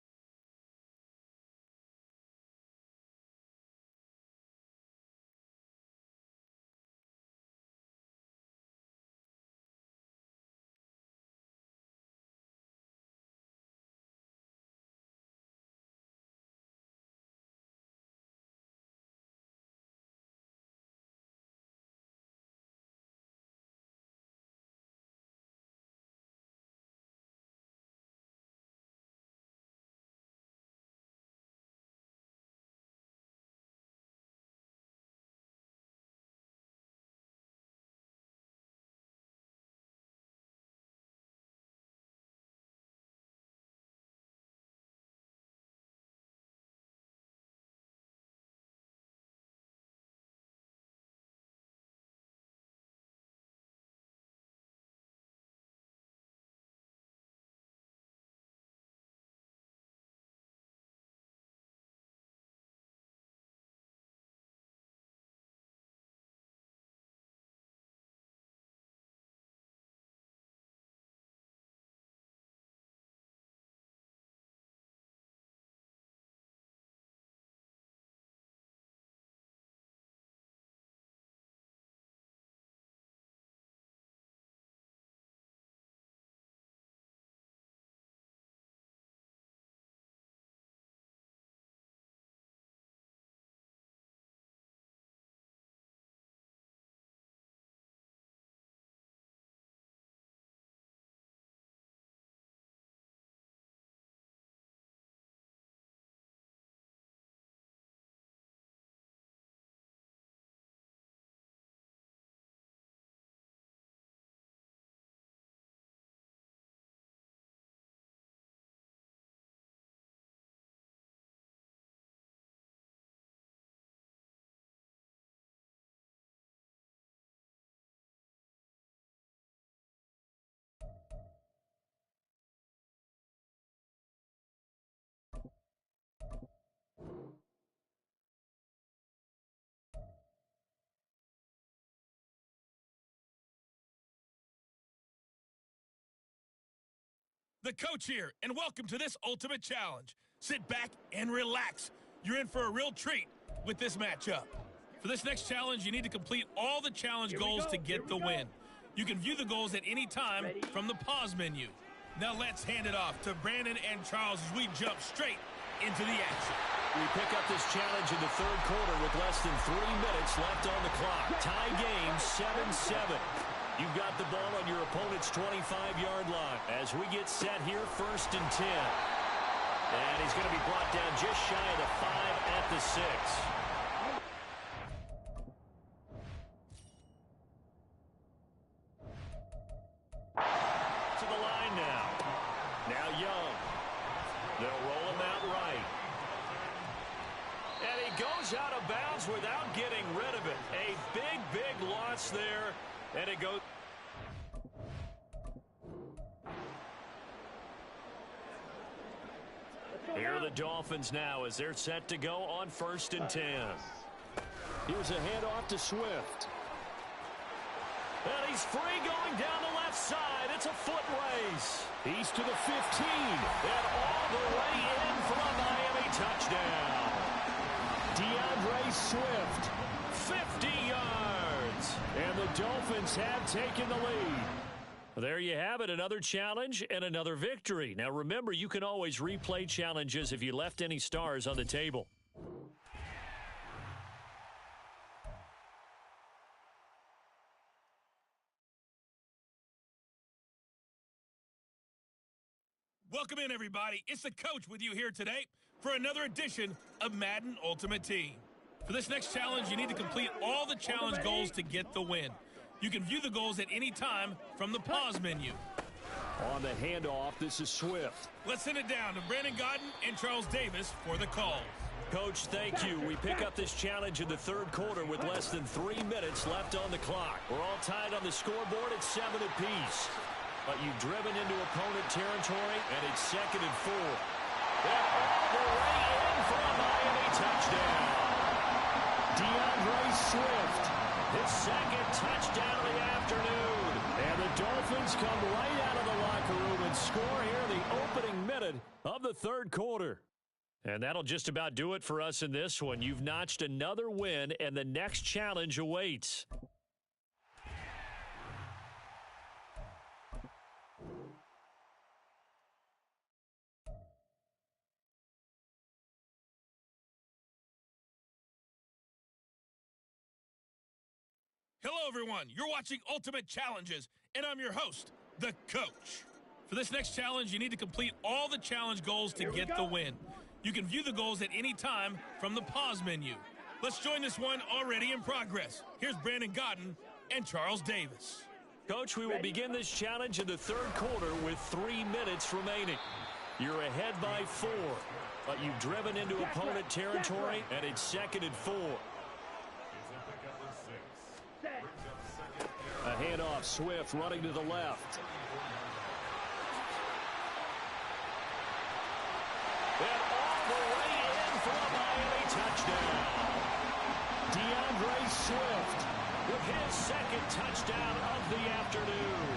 The coach here, and welcome to this ultimate challenge. Sit back and relax. You're in for a real treat with this matchup. For this next challenge, you need to complete all the challenge goals to get the win. You can view the goals at any time from the pause menu. Now let's hand it off to Brandon and Charles as we jump straight into the action. We pick up this challenge in the third quarter with less than 3 minutes left on the clock. Tie game, 7-7. You've got the ball on your opponent's 25-yard line as we get set here, 1st and 10. And he's going to be brought down just shy of the 5 at the 6. To the line now. Now Young. They'll roll him out right. And he goes out of bounds without getting rid of it. A big, big loss there. And it goes. Here are the Dolphins now as they're set to go on 1st and 10. Here's a handoff to Swift. And he's free going down the left side. It's a foot race. He's to the 15. And all the way in for a Miami touchdown. DeAndre Swift, 50 yards. And the Dolphins have taken the lead. There you have it, another challenge and another victory. Now remember, you can always replay challenges if you left any stars on the table. Welcome in, everybody. It's the coach with you here today for another edition of Madden Ultimate Team. For this next challenge, you need to complete all the challenge goals to get the win. You can view the goals at any time from the pause menu. On the handoff, this is Swift. Let's send it down to Brandon Gaudin and Charles Davis for the call. Coach, thank you. We pick up this challenge in the third quarter with less than 3 minutes left on the clock. We're all tied on the scoreboard at 7 apiece. But you've driven into opponent territory, and it's 2nd and 4. And all the way in for a Miami touchdown. DeAndre Swift, his 2nd touchdown of the afternoon. And the Dolphins come right out of the locker room and score here in the opening minute of the third quarter. And that'll just about do it for us in this one. You've notched another win, and the next challenge awaits. Hello, everyone. You're watching Ultimate Challenges, and I'm your host, the coach. For this next challenge, you need to complete all the challenge goals to get the win. You can view the goals at any time from the pause menu. Let's join this one already in progress. Here's Brandon Gaudin and Charles Davis. Coach, we will begin this challenge in the third quarter with 3 minutes remaining. You're ahead by 4, but you've driven into opponent territory, and it's 2nd and 4. A handoff, Swift running to the left. And all the way in for a Miami touchdown. DeAndre Swift with his 2nd touchdown of the afternoon.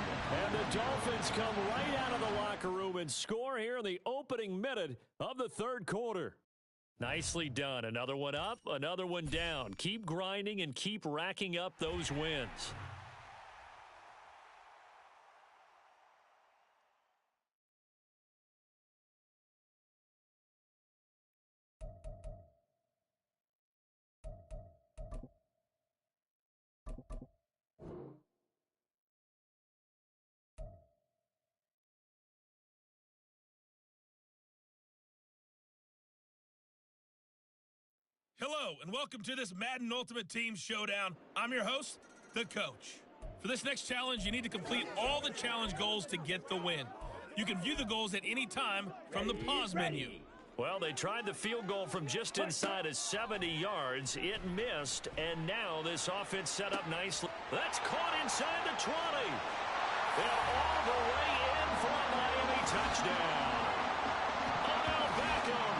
And the Dolphins come right out of the locker room and score here in the opening minute of the third quarter. Nicely done. Another one up, another one down. Keep grinding and keep racking up those wins. Hello, and welcome to this Madden Ultimate Team Showdown. I'm your host, the coach. For this next challenge, you need to complete all the challenge goals to get the win. You can view the goals at any time from the pause menu. Well, they tried the field goal from just inside of 70 yards. It missed, and now this offense set up nicely. That's caught inside the 20. And all the way in for a Miami touchdown. Odell Beckham,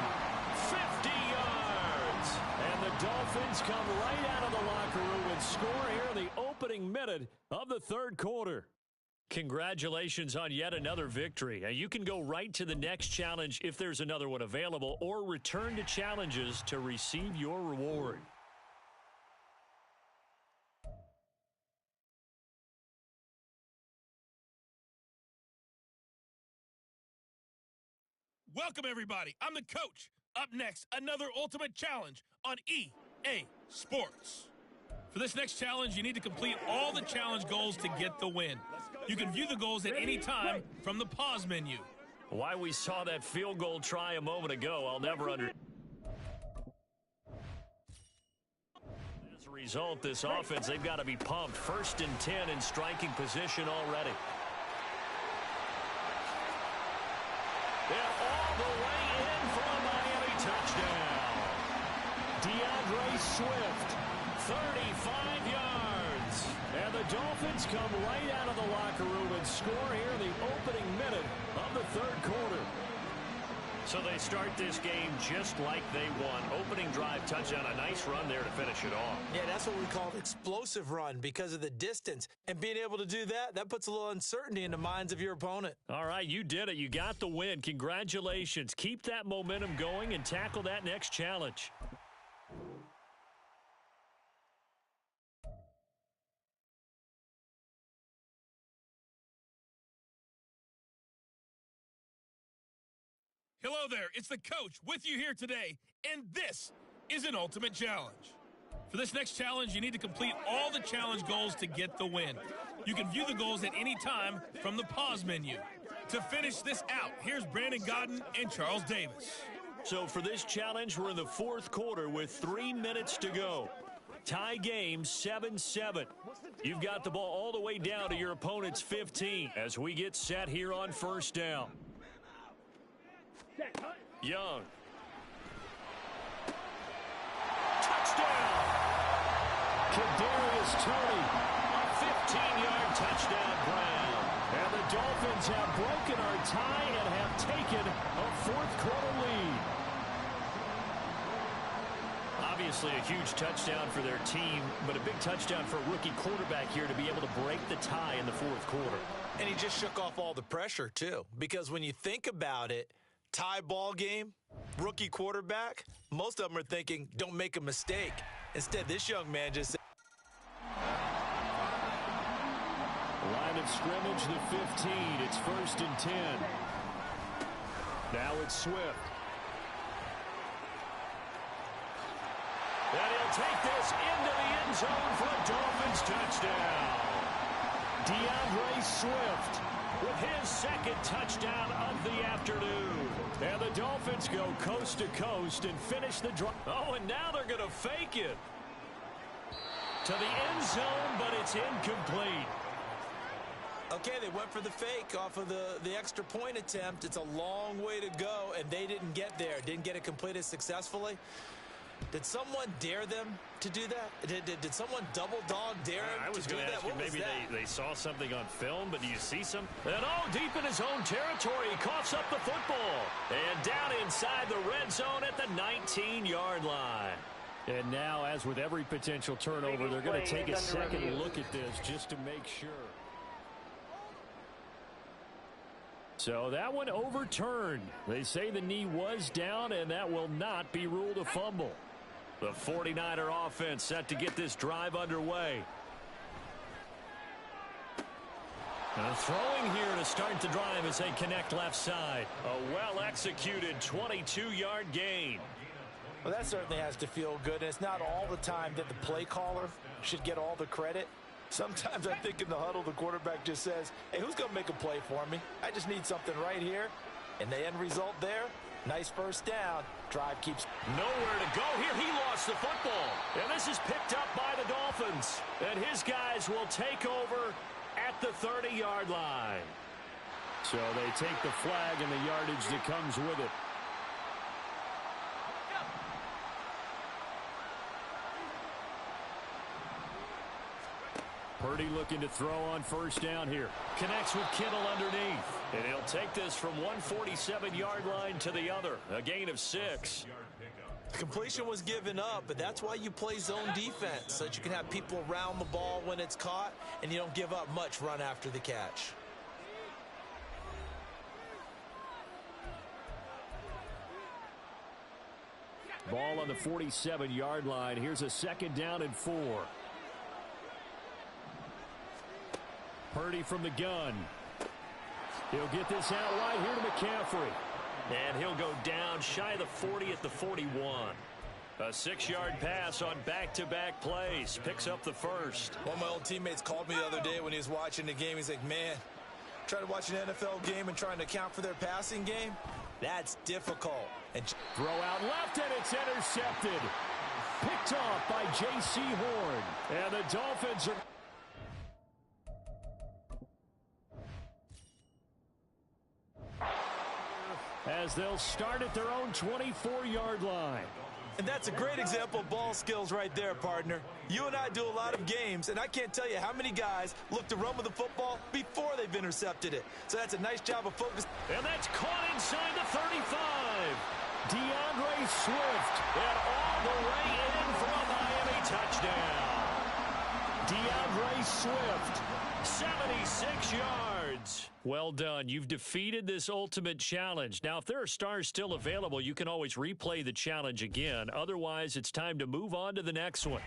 50 yards. And the Dolphins come right out of the locker room and score here in the opening minute of the third quarter. Congratulations on yet another victory. Now, you can go right to the next challenge if there's another one available, or return to challenges to receive your reward. Welcome, everybody. I'm the coach. Up next, another Ultimate Challenge on EA Sports. For this next challenge, you need to complete all the challenge goals to get the win. You can view the goals at any time from the pause menu. Why we saw that field goal try a moment ago, I'll never understand. As a result, this offense, they've got to be pumped. 1st and 10 in striking position already. And all the way in for a Miami touchdown. DeAndre Swift, 35 yards. And the Dolphins come right out of the locker room and score here in the opening minute of the third quarter. So they start this game just like they won. Opening drive touchdown, a nice run there to finish it off. Yeah, that's what we call an explosive run because of the distance. And being able to do that, that puts a little uncertainty in the minds of your opponent. All right, you did it. You got the win. Congratulations. Keep that momentum going and tackle that next challenge. Hello there, it's the coach with you here today, and this is an Ultimate Challenge. For this next challenge, you need to complete all the challenge goals to get the win. You can view the goals at any time from the pause menu. To finish this out, here's Brandon Godden and Charles Davis. So for this challenge, we're in the fourth quarter with 3 minutes to go. Tie game 7-7. You've got the ball all the way down to your opponent's 15 as we get set here on first down. Young. Touchdown! Kadarius Toney, a 15-yard touchdown Brown. And the Dolphins have broken our tie and have taken a fourth quarter lead. Obviously a huge touchdown for their team, but a big touchdown for a rookie quarterback here to be able to break the tie in the fourth quarter. And he just shook off all the pressure, too, because when you think about it, tie ball game, rookie quarterback, most of them are thinking, don't make a mistake. Instead, this young man just said, line of scrimmage, the 15. It's 1st and 10. Now it's Swift. And he'll take this into the end zone for a Dolphins touchdown. DeAndre Swift with his second touchdown of the afternoon. And the Dolphins go coast to coast and finish the drive. Oh, and now they're going to fake it to the end zone, but it's incomplete. okay, they went for the fake off of the extra point attempt. It's a long way to go, and they didn't get there. Didn't get it completed successfully. Did someone dare them to do that? Did someone double dog dare them I was to do going to that? ask you, What was maybe that? they saw something on film, but do you see some? And all deep in his own territory, he coughs up the football. And down inside the red zone at the 19-yard line. And now, as with every potential turnover, they're going to take a second look at this just to make sure. So that one overturned. They say the knee was down, and that will not be ruled a fumble. The 49er offense set to get this drive underway. Now throwing here to start the drive as they connect left side. A well-executed 22-yard gain. Well, that certainly has to feel good, and it's not all the time that the play caller should get all the credit. Sometimes I think in the huddle, the quarterback just says, hey, who's going to make a play for me? I just need something right here. And the end result there, nice first down. Drive keeps nowhere to go here. He lost the football. And this is picked up by the Dolphins. And his guys will take over at the 30-yard line. So they take the flag and the yardage that comes with it. Purdy looking to throw on first down here. Connects with Kittle underneath. And he'll take this from 147-yard line to the other. A gain of 6. completion was given up, but that's why you play zone defense, so that you can have people around the ball when it's caught, and you don't give up much run after the catch. Ball on the 47-yard line. Here's a 2nd down and 4. Purdy from the gun. He'll get this out right here to McCaffrey. And he'll go down shy of the 40 at the 41. A 6-yard pass on back-to-back plays. Picks up the first. One of my old teammates called me the other day when he was watching the game. He's like, man, trying to watch an NFL game and trying to account for their passing game? That's difficult. And throw out left, and it's intercepted. Picked off by J.C. Horn. And the Dolphins are... as they'll start at their own 24-yard line. And that's a great example of ball skills right there, partner. You and I do a lot of games, and I can't tell you how many guys look to run with the football before they've intercepted it. So that's a nice job of focus. And that's caught inside the 35. DeAndre Swift, and all the way in for a Miami touchdown. DeAndre Swift, 76 yards. Well done. You've defeated this ultimate challenge. Now, if there are stars still available, you can always replay the challenge again. Otherwise, it's time to move on to the next one.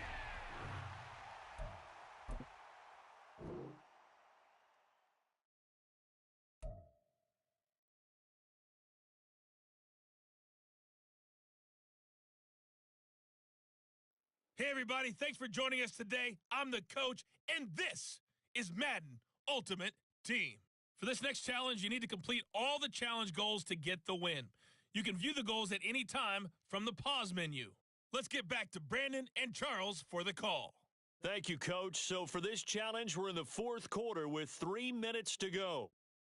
Hey, everybody. Thanks for joining us today. I'm the coach, and this is Madden Ultimate Team. For this next challenge, you need to complete all the challenge goals to get the win. You can view the goals at any time from the pause menu. Let's get back to Brandon and Charles for the call. Thank you, Coach. So for this challenge, we're in the fourth quarter with 3 minutes to go.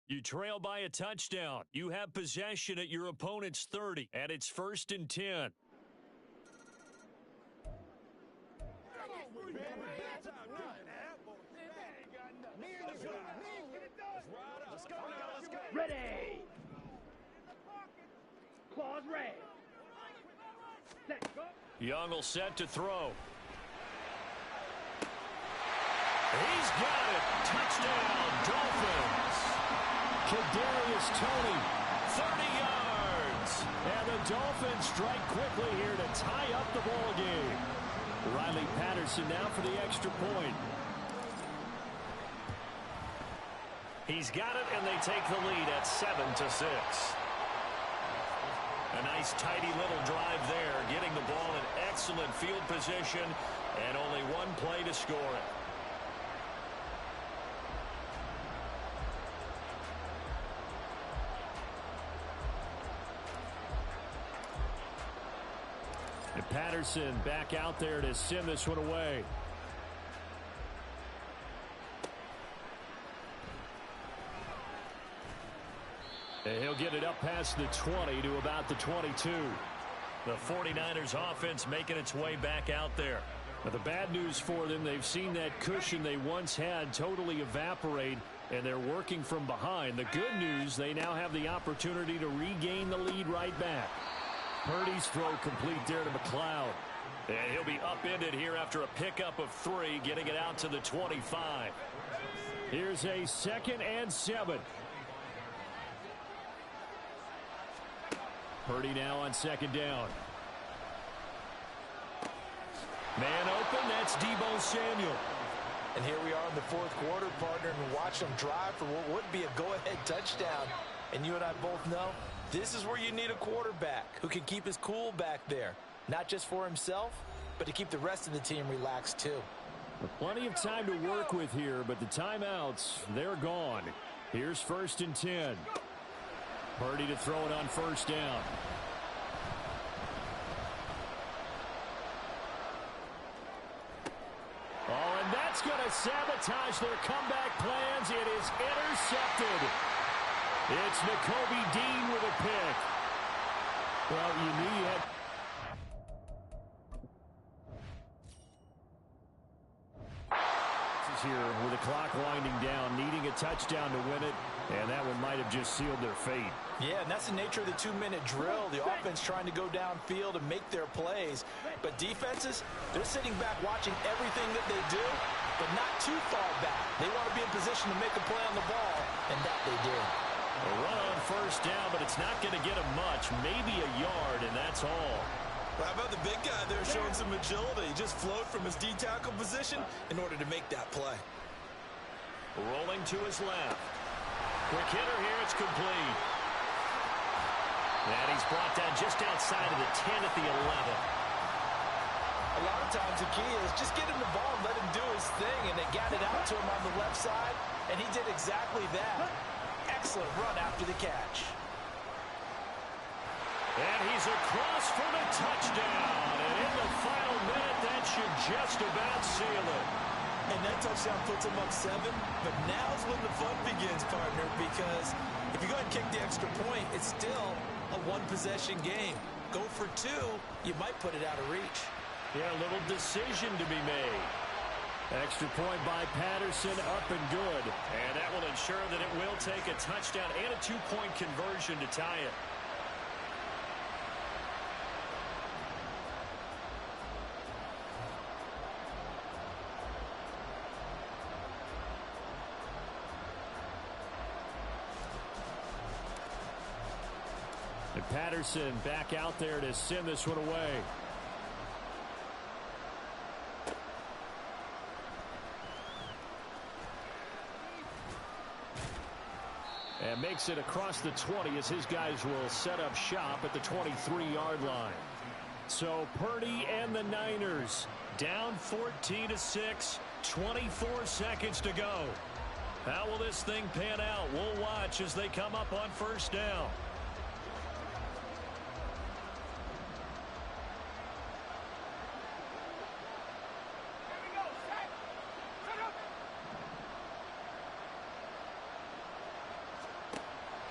You trail by a touchdown. You have possession at your opponent's 30, and it's 1st and 10. Ready. Claws red. Set, go. Young will set to throw. He's got it. Touchdown, Dolphins. Kadarius Toney, 30 yards. And the Dolphins strike quickly here to tie up the ball game. Riley Patterson now for the extra point. He's got it, and they take the lead at 7-6. A nice, tidy little drive there, getting the ball in excellent field position, and only one play to score it. And Patterson back out there to send this one away. And he'll get it up past the 20 to about the 22. The 49ers offense making its way back out there. But the bad news for them, they've seen that cushion they once had totally evaporate, and they're working from behind. The good news, they now have the opportunity to regain the lead right back. Purdy's throw complete there to McLeod. And he'll be upended here after a pickup of 3, getting it out to the 25. Here's a 2nd and 7. Purdy now on 2nd down. Man open, that's Deebo Samuel. And here we are in the fourth quarter, partner, and watch them drive for what would be a go-ahead touchdown. And you and I both know this is where you need a quarterback who can keep his cool back there. Not just for himself, but to keep the rest of the team relaxed too. Plenty of time to work with here, but the timeouts, they're gone. Here's 1st and 10. Purdy to throw it on 1st down. Oh, and that's going to sabotage their comeback plans. It is intercepted. It's Nakobe Dean with a pick. Well, you knew you had... here with the clock winding down, needing a touchdown to win it, and that one might have just sealed their fate. Yeah, and that's the nature of the 2-minute drill. The offense trying to go downfield and make their plays, but defenses, they're sitting back watching everything that they do, but not too far back. They want to be in position to make a play on the ball, and that they did. A run on 1st down, but it's not going to get him much, maybe a yard, and that's all. Well, how about the big guy there showing some agility? He just flowed from his D-tackle position in order to make that play. Rolling to his left. Quick hitter here, it's complete. And he's brought down just outside of the 10 at the 11. A lot of times the key is just get him the ball and let him do his thing, and they got it out to him on the left side, and he did exactly that. Excellent run after the catch. And he's across for the touchdown. And in the final minute, that should just about seal it. And that touchdown puts him up 7. But now's when the fun begins, partner, because if you go ahead and kick the extra point, it's still a one-possession game. Go for 2, you might put it out of reach. Yeah, a little decision to be made. Extra point by Patterson, up and good. And that will ensure that it will take a touchdown and a 2-point conversion to tie it. And Patterson back out there to send this one away. And makes it across the 20 as his guys will set up shop at the 23-yard line. So Purdy and the Niners down 14-6, 24 seconds to go. How will this thing pan out? We'll watch as they come up on first down.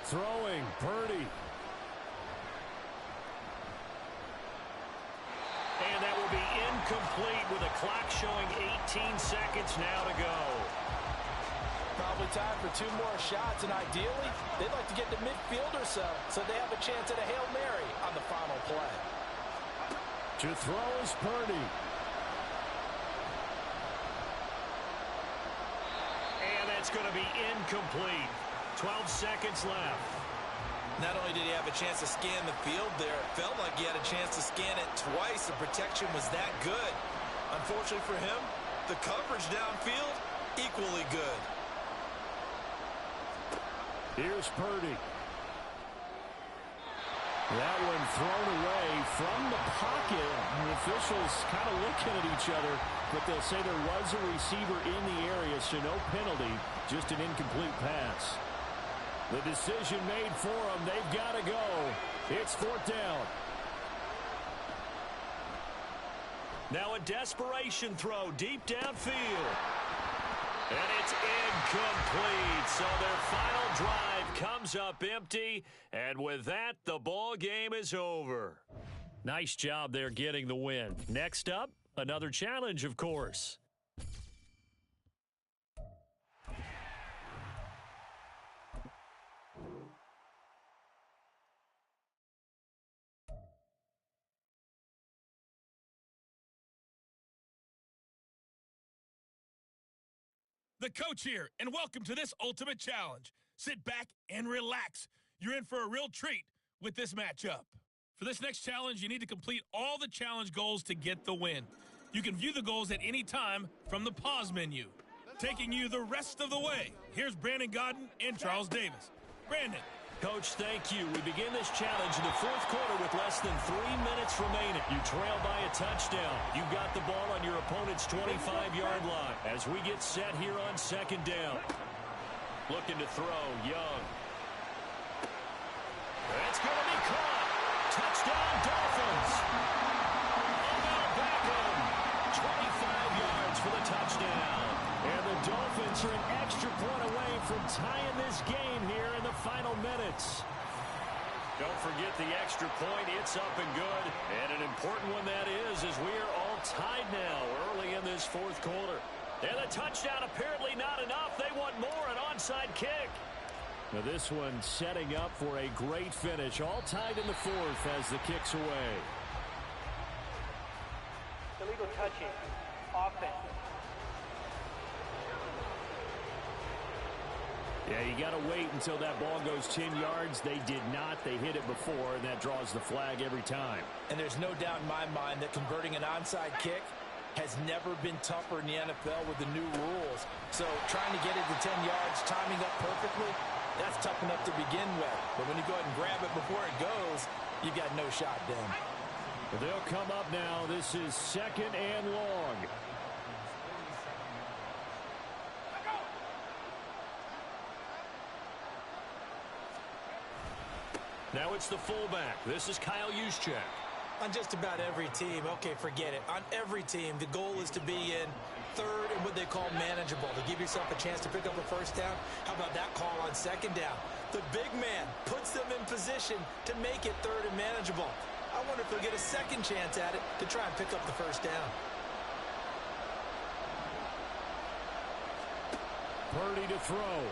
Throwing, Purdy. And that will be incomplete with a clock showing 18 seconds now to go. Probably time for 2 more shots, and ideally, they'd like to get to midfield or so they have a chance at a Hail Mary on the final play. To throw is Purdy. And that's going to be incomplete. 12 seconds left. Not only did he have a chance to scan the field there, it felt like he had a chance to scan it twice. The protection was that good. Unfortunately for him, the coverage downfield, equally good. Here's Purdy. That one thrown away from the pocket. The officials kind of looking at each other, but they'll say there was a receiver in the area, so no penalty, just an incomplete pass. The decision made for them. They've got to go. It's 4th down. Now a desperation throw deep downfield. And it's incomplete. So their final drive comes up empty. And with that, the ball game is over. Nice job there getting the win. Next up, another challenge, of course. The coach here, and welcome to this ultimate challenge. Sit back and relax. You're in for a real treat with this matchup. For this next challenge, you need to complete all the challenge goals to get the win. You can view the goals at any time from the pause menu. Taking you the rest of the way, here's Brandon Godden and Charles Davis. Brandon. Coach, thank you. We begin this challenge in the 4th quarter with less than 3 minutes remaining. You trail by a touchdown. You've got the ball on your opponent's 25-yard line as we get set here on 2nd down. Looking to throw, Young. That's going to be caught. Touchdown, Dolphins. Odell Beckham, 25 yards for the touchdown. And the Dolphins are an extra point away from tying this game here in the final minutes. Don't forget the extra point. It's up and good. And an important one that is, as we are all tied now early in this 4th quarter. And the touchdown apparently not enough. They want more, an onside kick. Now this one setting up for a great finish. All tied in the 4th as the kick's away. Illegal touching. Offense. Yeah, you got to wait until that ball goes 10 yards. They did not. They hit it before, and that draws the flag every time. And there's no doubt in my mind that converting an onside kick has never been tougher in the NFL with the new rules. So trying to get it to 10 yards, timing up perfectly, that's tough enough to begin with. But when you go ahead and grab it before it goes, you've got no shot then. Well, they'll come up now. This is 2nd and long. Now it's the fullback. This is Kyle Juszczyk. On just about every team, okay, forget it. On every team, the goal is to be in 3rd and what they call manageable, to give yourself a chance to pick up a 1st down. How about that call on 2nd down? The big man puts them in position to make it 3rd and manageable. I wonder if they'll get a 2nd chance at it to try and pick up the 1st down. Purdy to throw.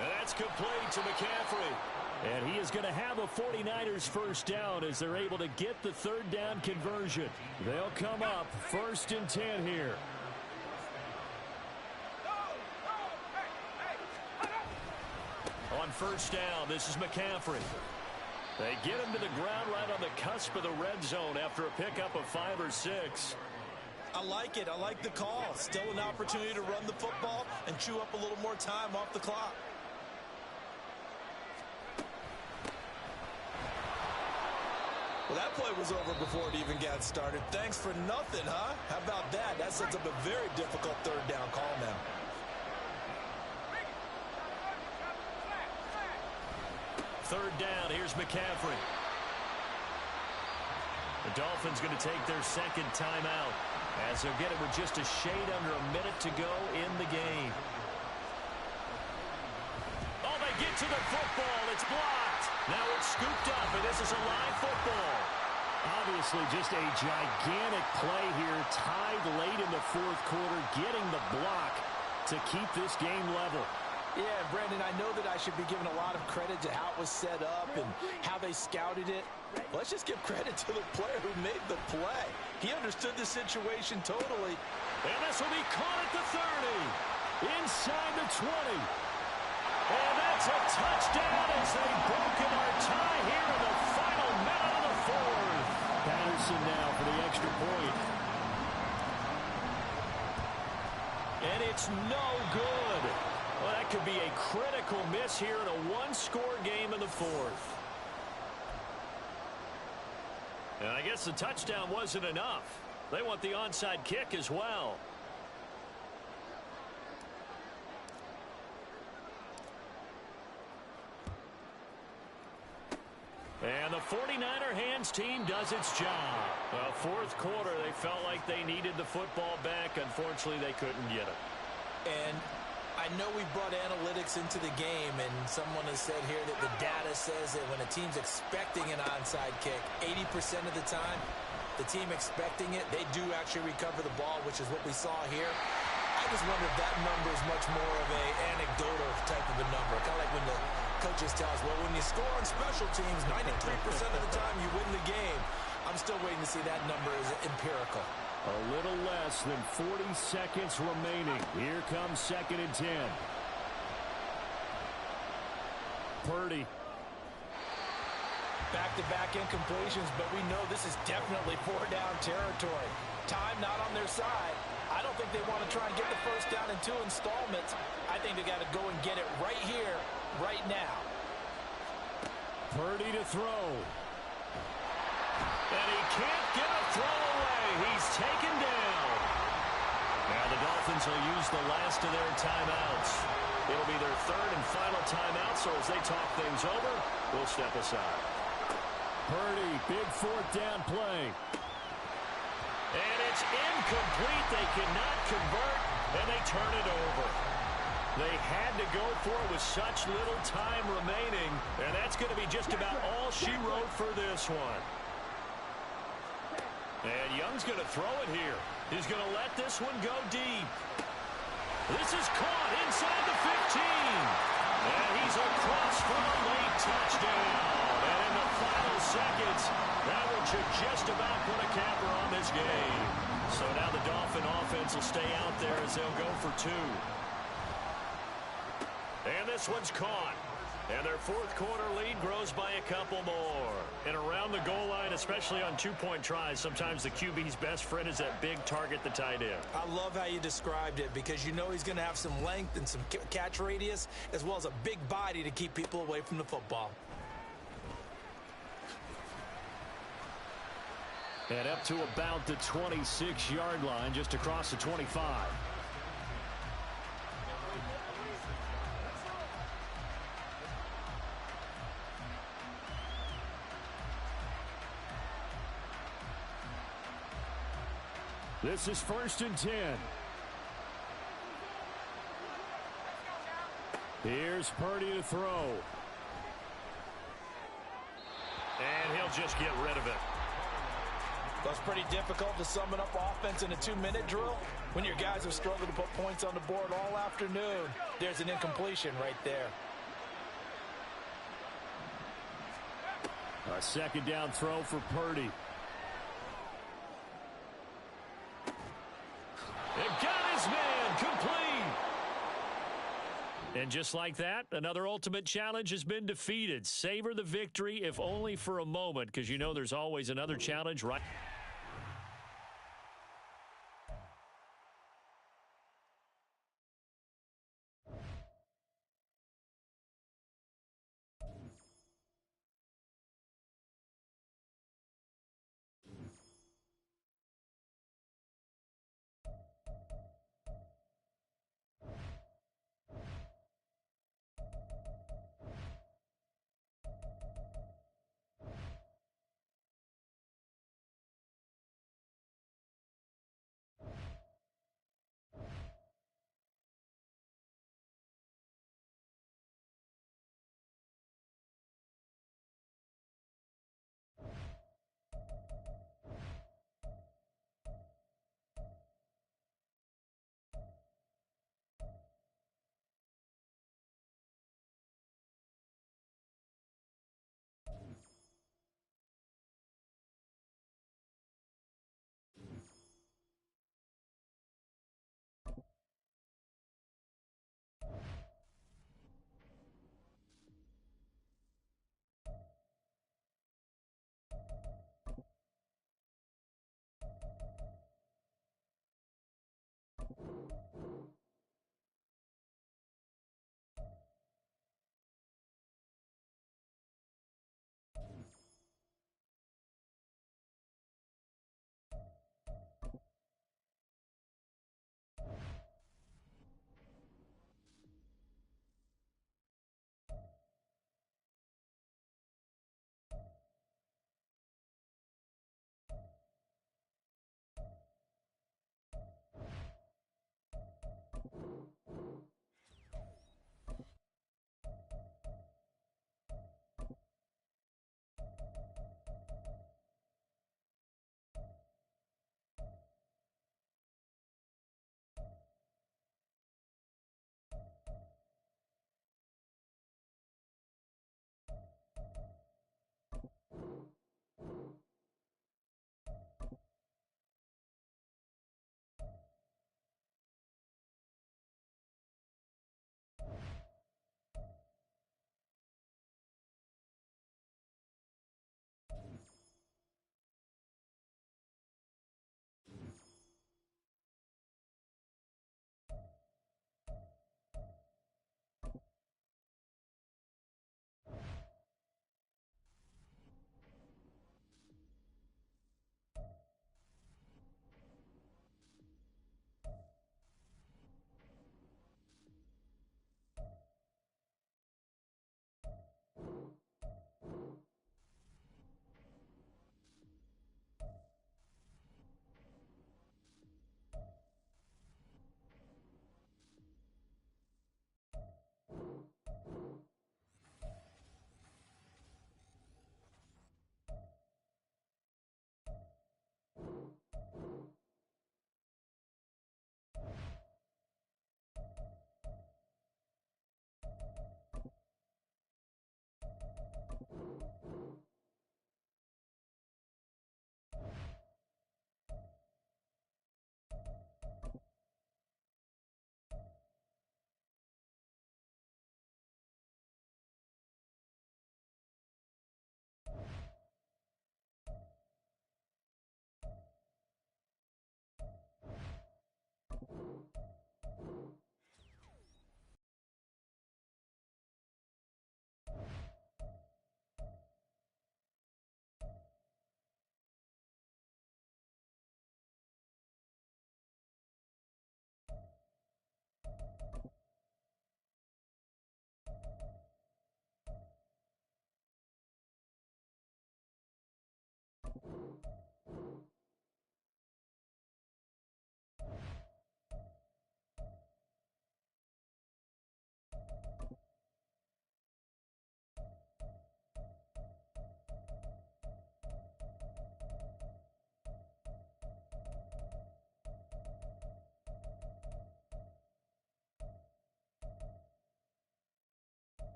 And that's complete to McCaffrey. And he is going to have a 49ers 1st down as they're able to get the 3rd down conversion. They'll come up 1st and 10 here. On 1st down, this is McCaffrey. They get him to the ground right on the cusp of the red zone after a pickup of 5 or 6. I like it. I like the call. Still an opportunity to run the football and chew up a little more time off the clock. Well, that play was over before it even got started. Thanks for nothing, huh? How about that? That sets up a very difficult 3rd down call now. third down. Here's McCaffrey. The Dolphins going to take their second timeout as they'll get it with just a shade under a minute to go in the game. Oh, they get to the football. It's blocked. Now it's scooped up, and this is a live football. Obviously just a gigantic play here, tied late in the fourth quarter, getting the block to keep this game level. Yeah, Brandon, I know that I should be giving a lot of credit to how it was set up and how they scouted it. Let's just give credit to the player who made the play. He understood the situation totally. And this will be caught at the 30. Inside the 20. And that's a touchdown as they've broken our tie here in the final minute of the fourth. Patterson now for the extra point. And it's no good. Well, that could be a critical miss here in a one-score game in the fourth. And I guess the touchdown wasn't enough. They want the onside kick as well. And the 49er hands team does its job. Well, fourth quarter, they felt like they needed the football back. Unfortunately, they couldn't get it. And I know we brought analytics into the game, and someone has said here that the data says that when a team's expecting an onside kick, 80% of the time, the team expecting it, they do actually recover the ball, which is what we saw here. I just wonder if that number is much more of a anecdotal type of a number. Kind of like when the coaches tell us, well, when you score on special teams, 93% of the time you win the game. I'm still waiting to see that number is empirical. A little less than 40 seconds remaining. Here comes 2nd and 10. Purdy. Back-to-back incompletions, but we know this is definitely four-down territory. Time not on their side. I don't think they want to try and get the first down in 2 installments. I think they got to go and get it right here, right now. Purdy to throw. And he can't get a throw away. He's taken down. Now the Dolphins will use the last of their timeouts. It'll be their third and final timeout, so as they talk things over, we'll step aside. Purdy, big fourth down play. And it's incomplete. They cannot convert, and they turn it over. They had to go for it with such little time remaining, and that's going to be just about all she wrote for this one. And Young's going to throw it here. He's going to let this one go deep. This is caught inside the 15. And he's across for a late touchdown. And in the final seconds, that one should just about put a capper on this game. So now the Dolphin offense will stay out there as they'll go for 2. And this one's caught. And their fourth quarter lead grows by a couple more. And around the goal line, especially on two-point tries, sometimes the QB's best friend is that big target, the tight end. I love how you described it because you know he's going to have some length and some catch radius as well as a big body to keep people away from the football. And up to about the 26-yard line, just across the 25. This is 1st and 10. Here's Purdy to throw. And he'll just get rid of it. Well, it's pretty difficult to sum it up offense in a 2-minute drill when your guys have struggled to put points on the board all afternoon. There's an incompletion right there. A 2nd down throw for Purdy. They've got his man complete. And just like that, another ultimate challenge has been defeated. Savor the victory, if only for a moment, because you know there's always another challenge right.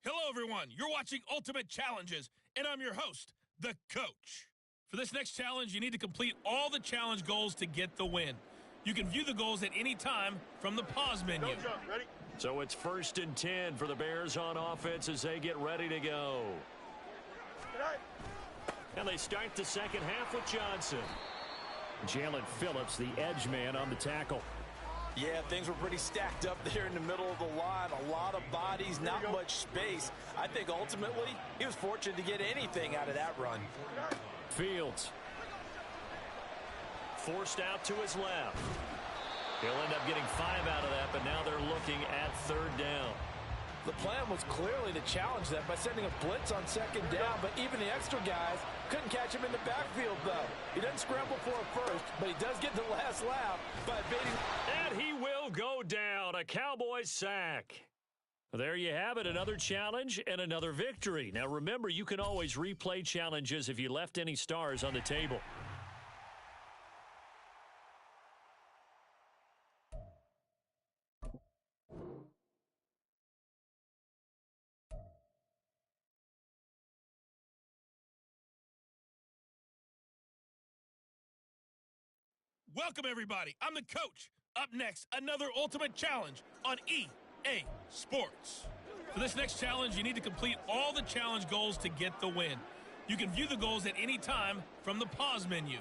Hello, everyone. You're watching Ultimate Challenges, and I'm your host, the coach. For this next challenge, you need to complete all the challenge goals to get the win. You can view the goals at any time from the pause menu. Ready? So it's 1st and 10 for the Bears on offense as they get ready to go. And they start the second half with Johnson. Jalen Phillips, the edge man on the tackle. Yeah, things were pretty stacked up there in the middle of the line. A lot of bodies, not much space. I think ultimately he was fortunate to get anything out of that run. Fields. Forced out to his left. He'll end up getting 5 out of that, but now they're looking at 3rd down. The plan was clearly to challenge them by sending a blitz on 2nd down, but even the extra guys couldn't catch him in the backfield, though. He doesn't scramble for a first, but he does get the last laugh by evading. And he will go down. A Cowboys sack. There you have it, another challenge and another victory. Now remember, you can always replay challenges if you left any stars on the table. Welcome, everybody. I'm the coach. Up next, another Ultimate Challenge on EA Sports. For this next challenge, you need to complete all the challenge goals to get the win. You can view the goals at any time from the pause menu.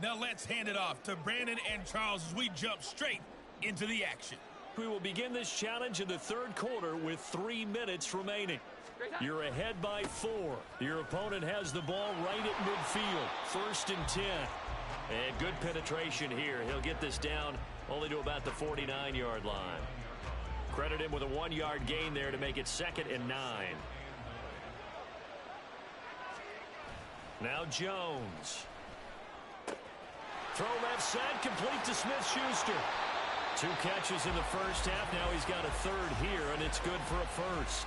Now let's hand it off to Brandon and Charles as we jump straight into the action. We will begin this challenge in the 3rd quarter with 3 minutes remaining. You're ahead by 4. Your opponent has the ball right at midfield. 1st and 10. And good penetration here. He'll get this down only to about the 49-yard line. Credit him with a 1-yard gain there to make it 2nd and 9. Now Jones. Throw left side, complete to Smith-Schuster. 2 catches in the first half. Now he's got a 3rd here, and it's good for a first.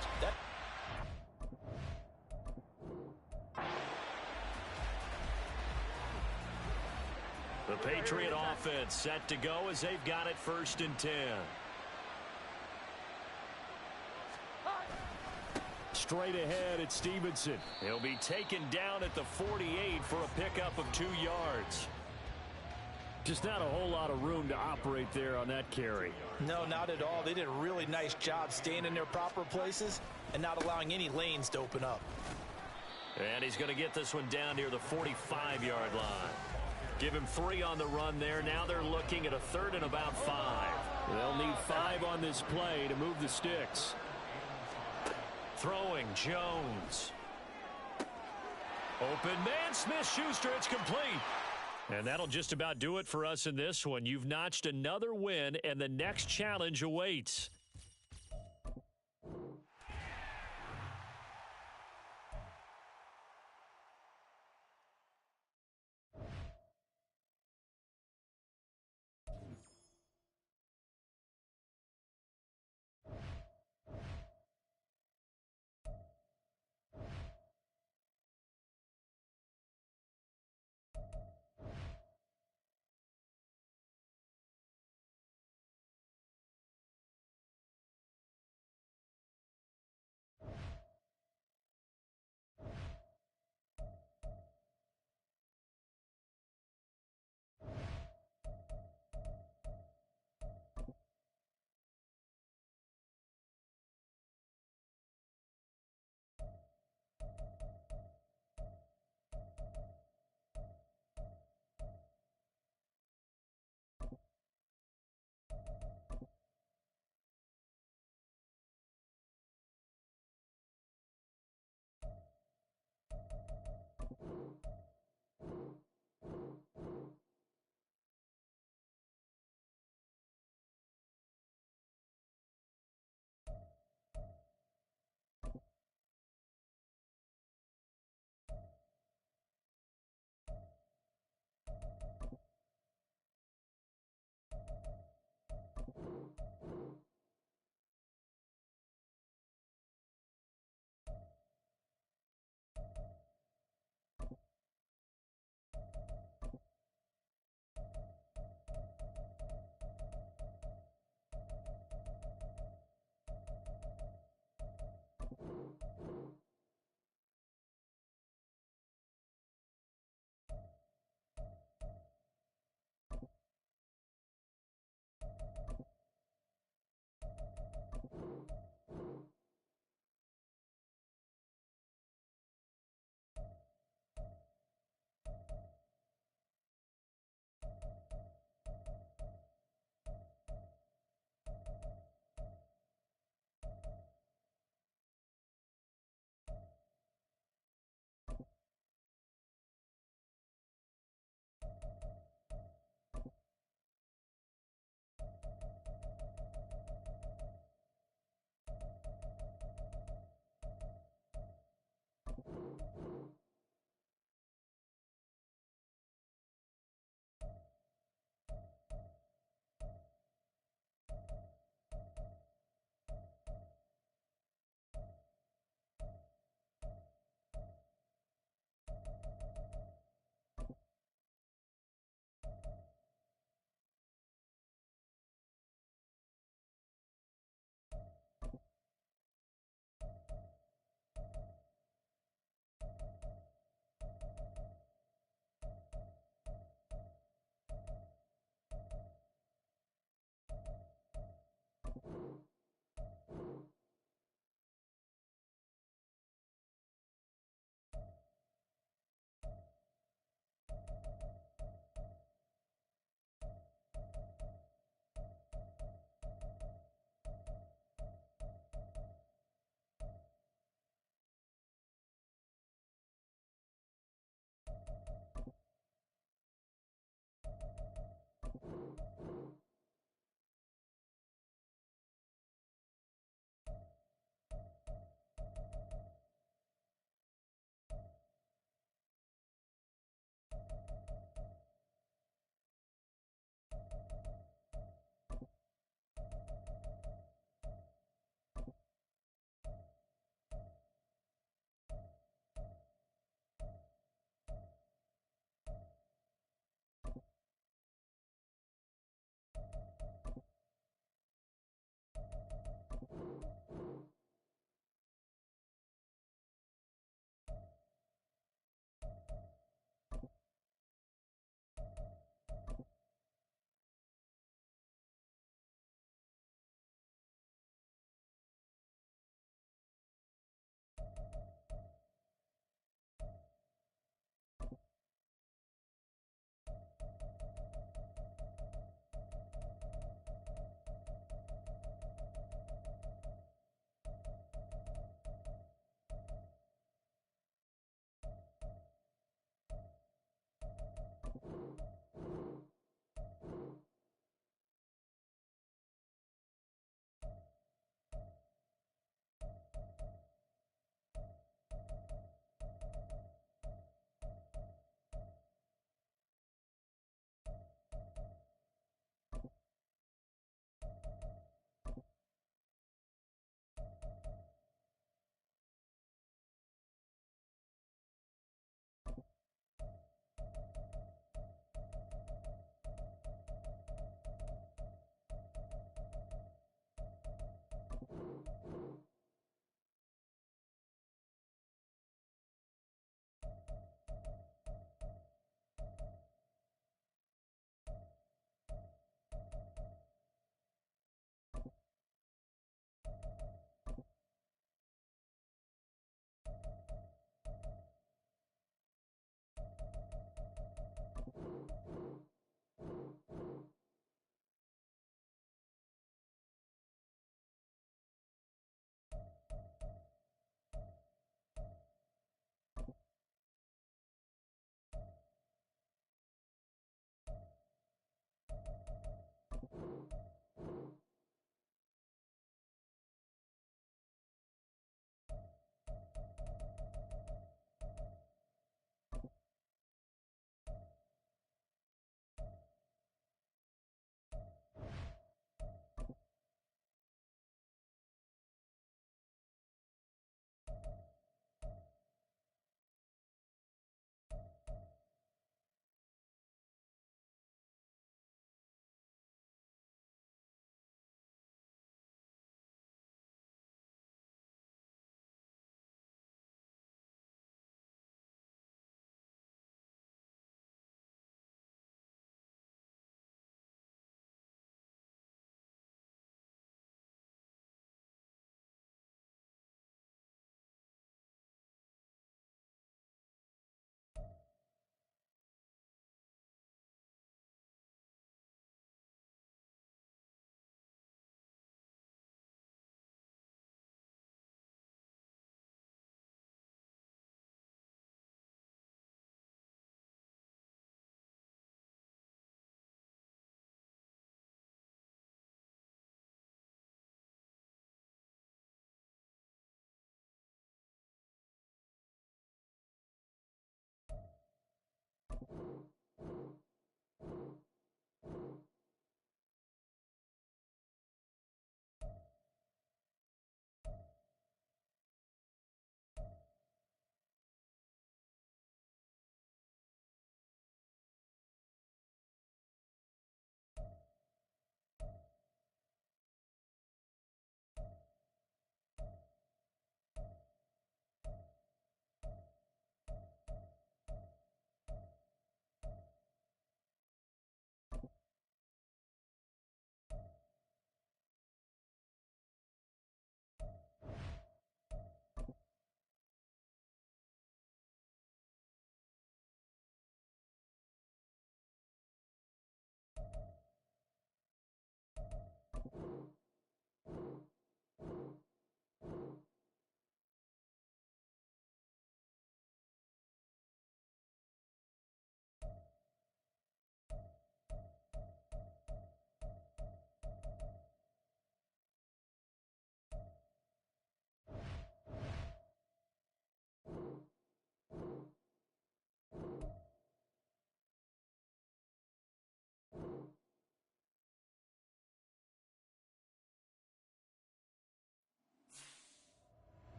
The Patriot offense set to go as they've got it 1st and 10. Straight ahead at Stevenson. He'll be taken down at the 48 for a pickup of 2 yards. Just not a whole lot of room to operate there on that carry. No, not at all. They did a really nice job staying in their proper places and not allowing any lanes to open up. And he's going to get this one down near the 45-yard line. Give him 3 on the run there. Now they're looking at a 3rd and about 5. They'll need 5 on this play to move the sticks. Throwing, Jones. Open man, Smith-Schuster, it's complete. And that'll just about do it for us in this one. You've notched another win, and the next challenge awaits.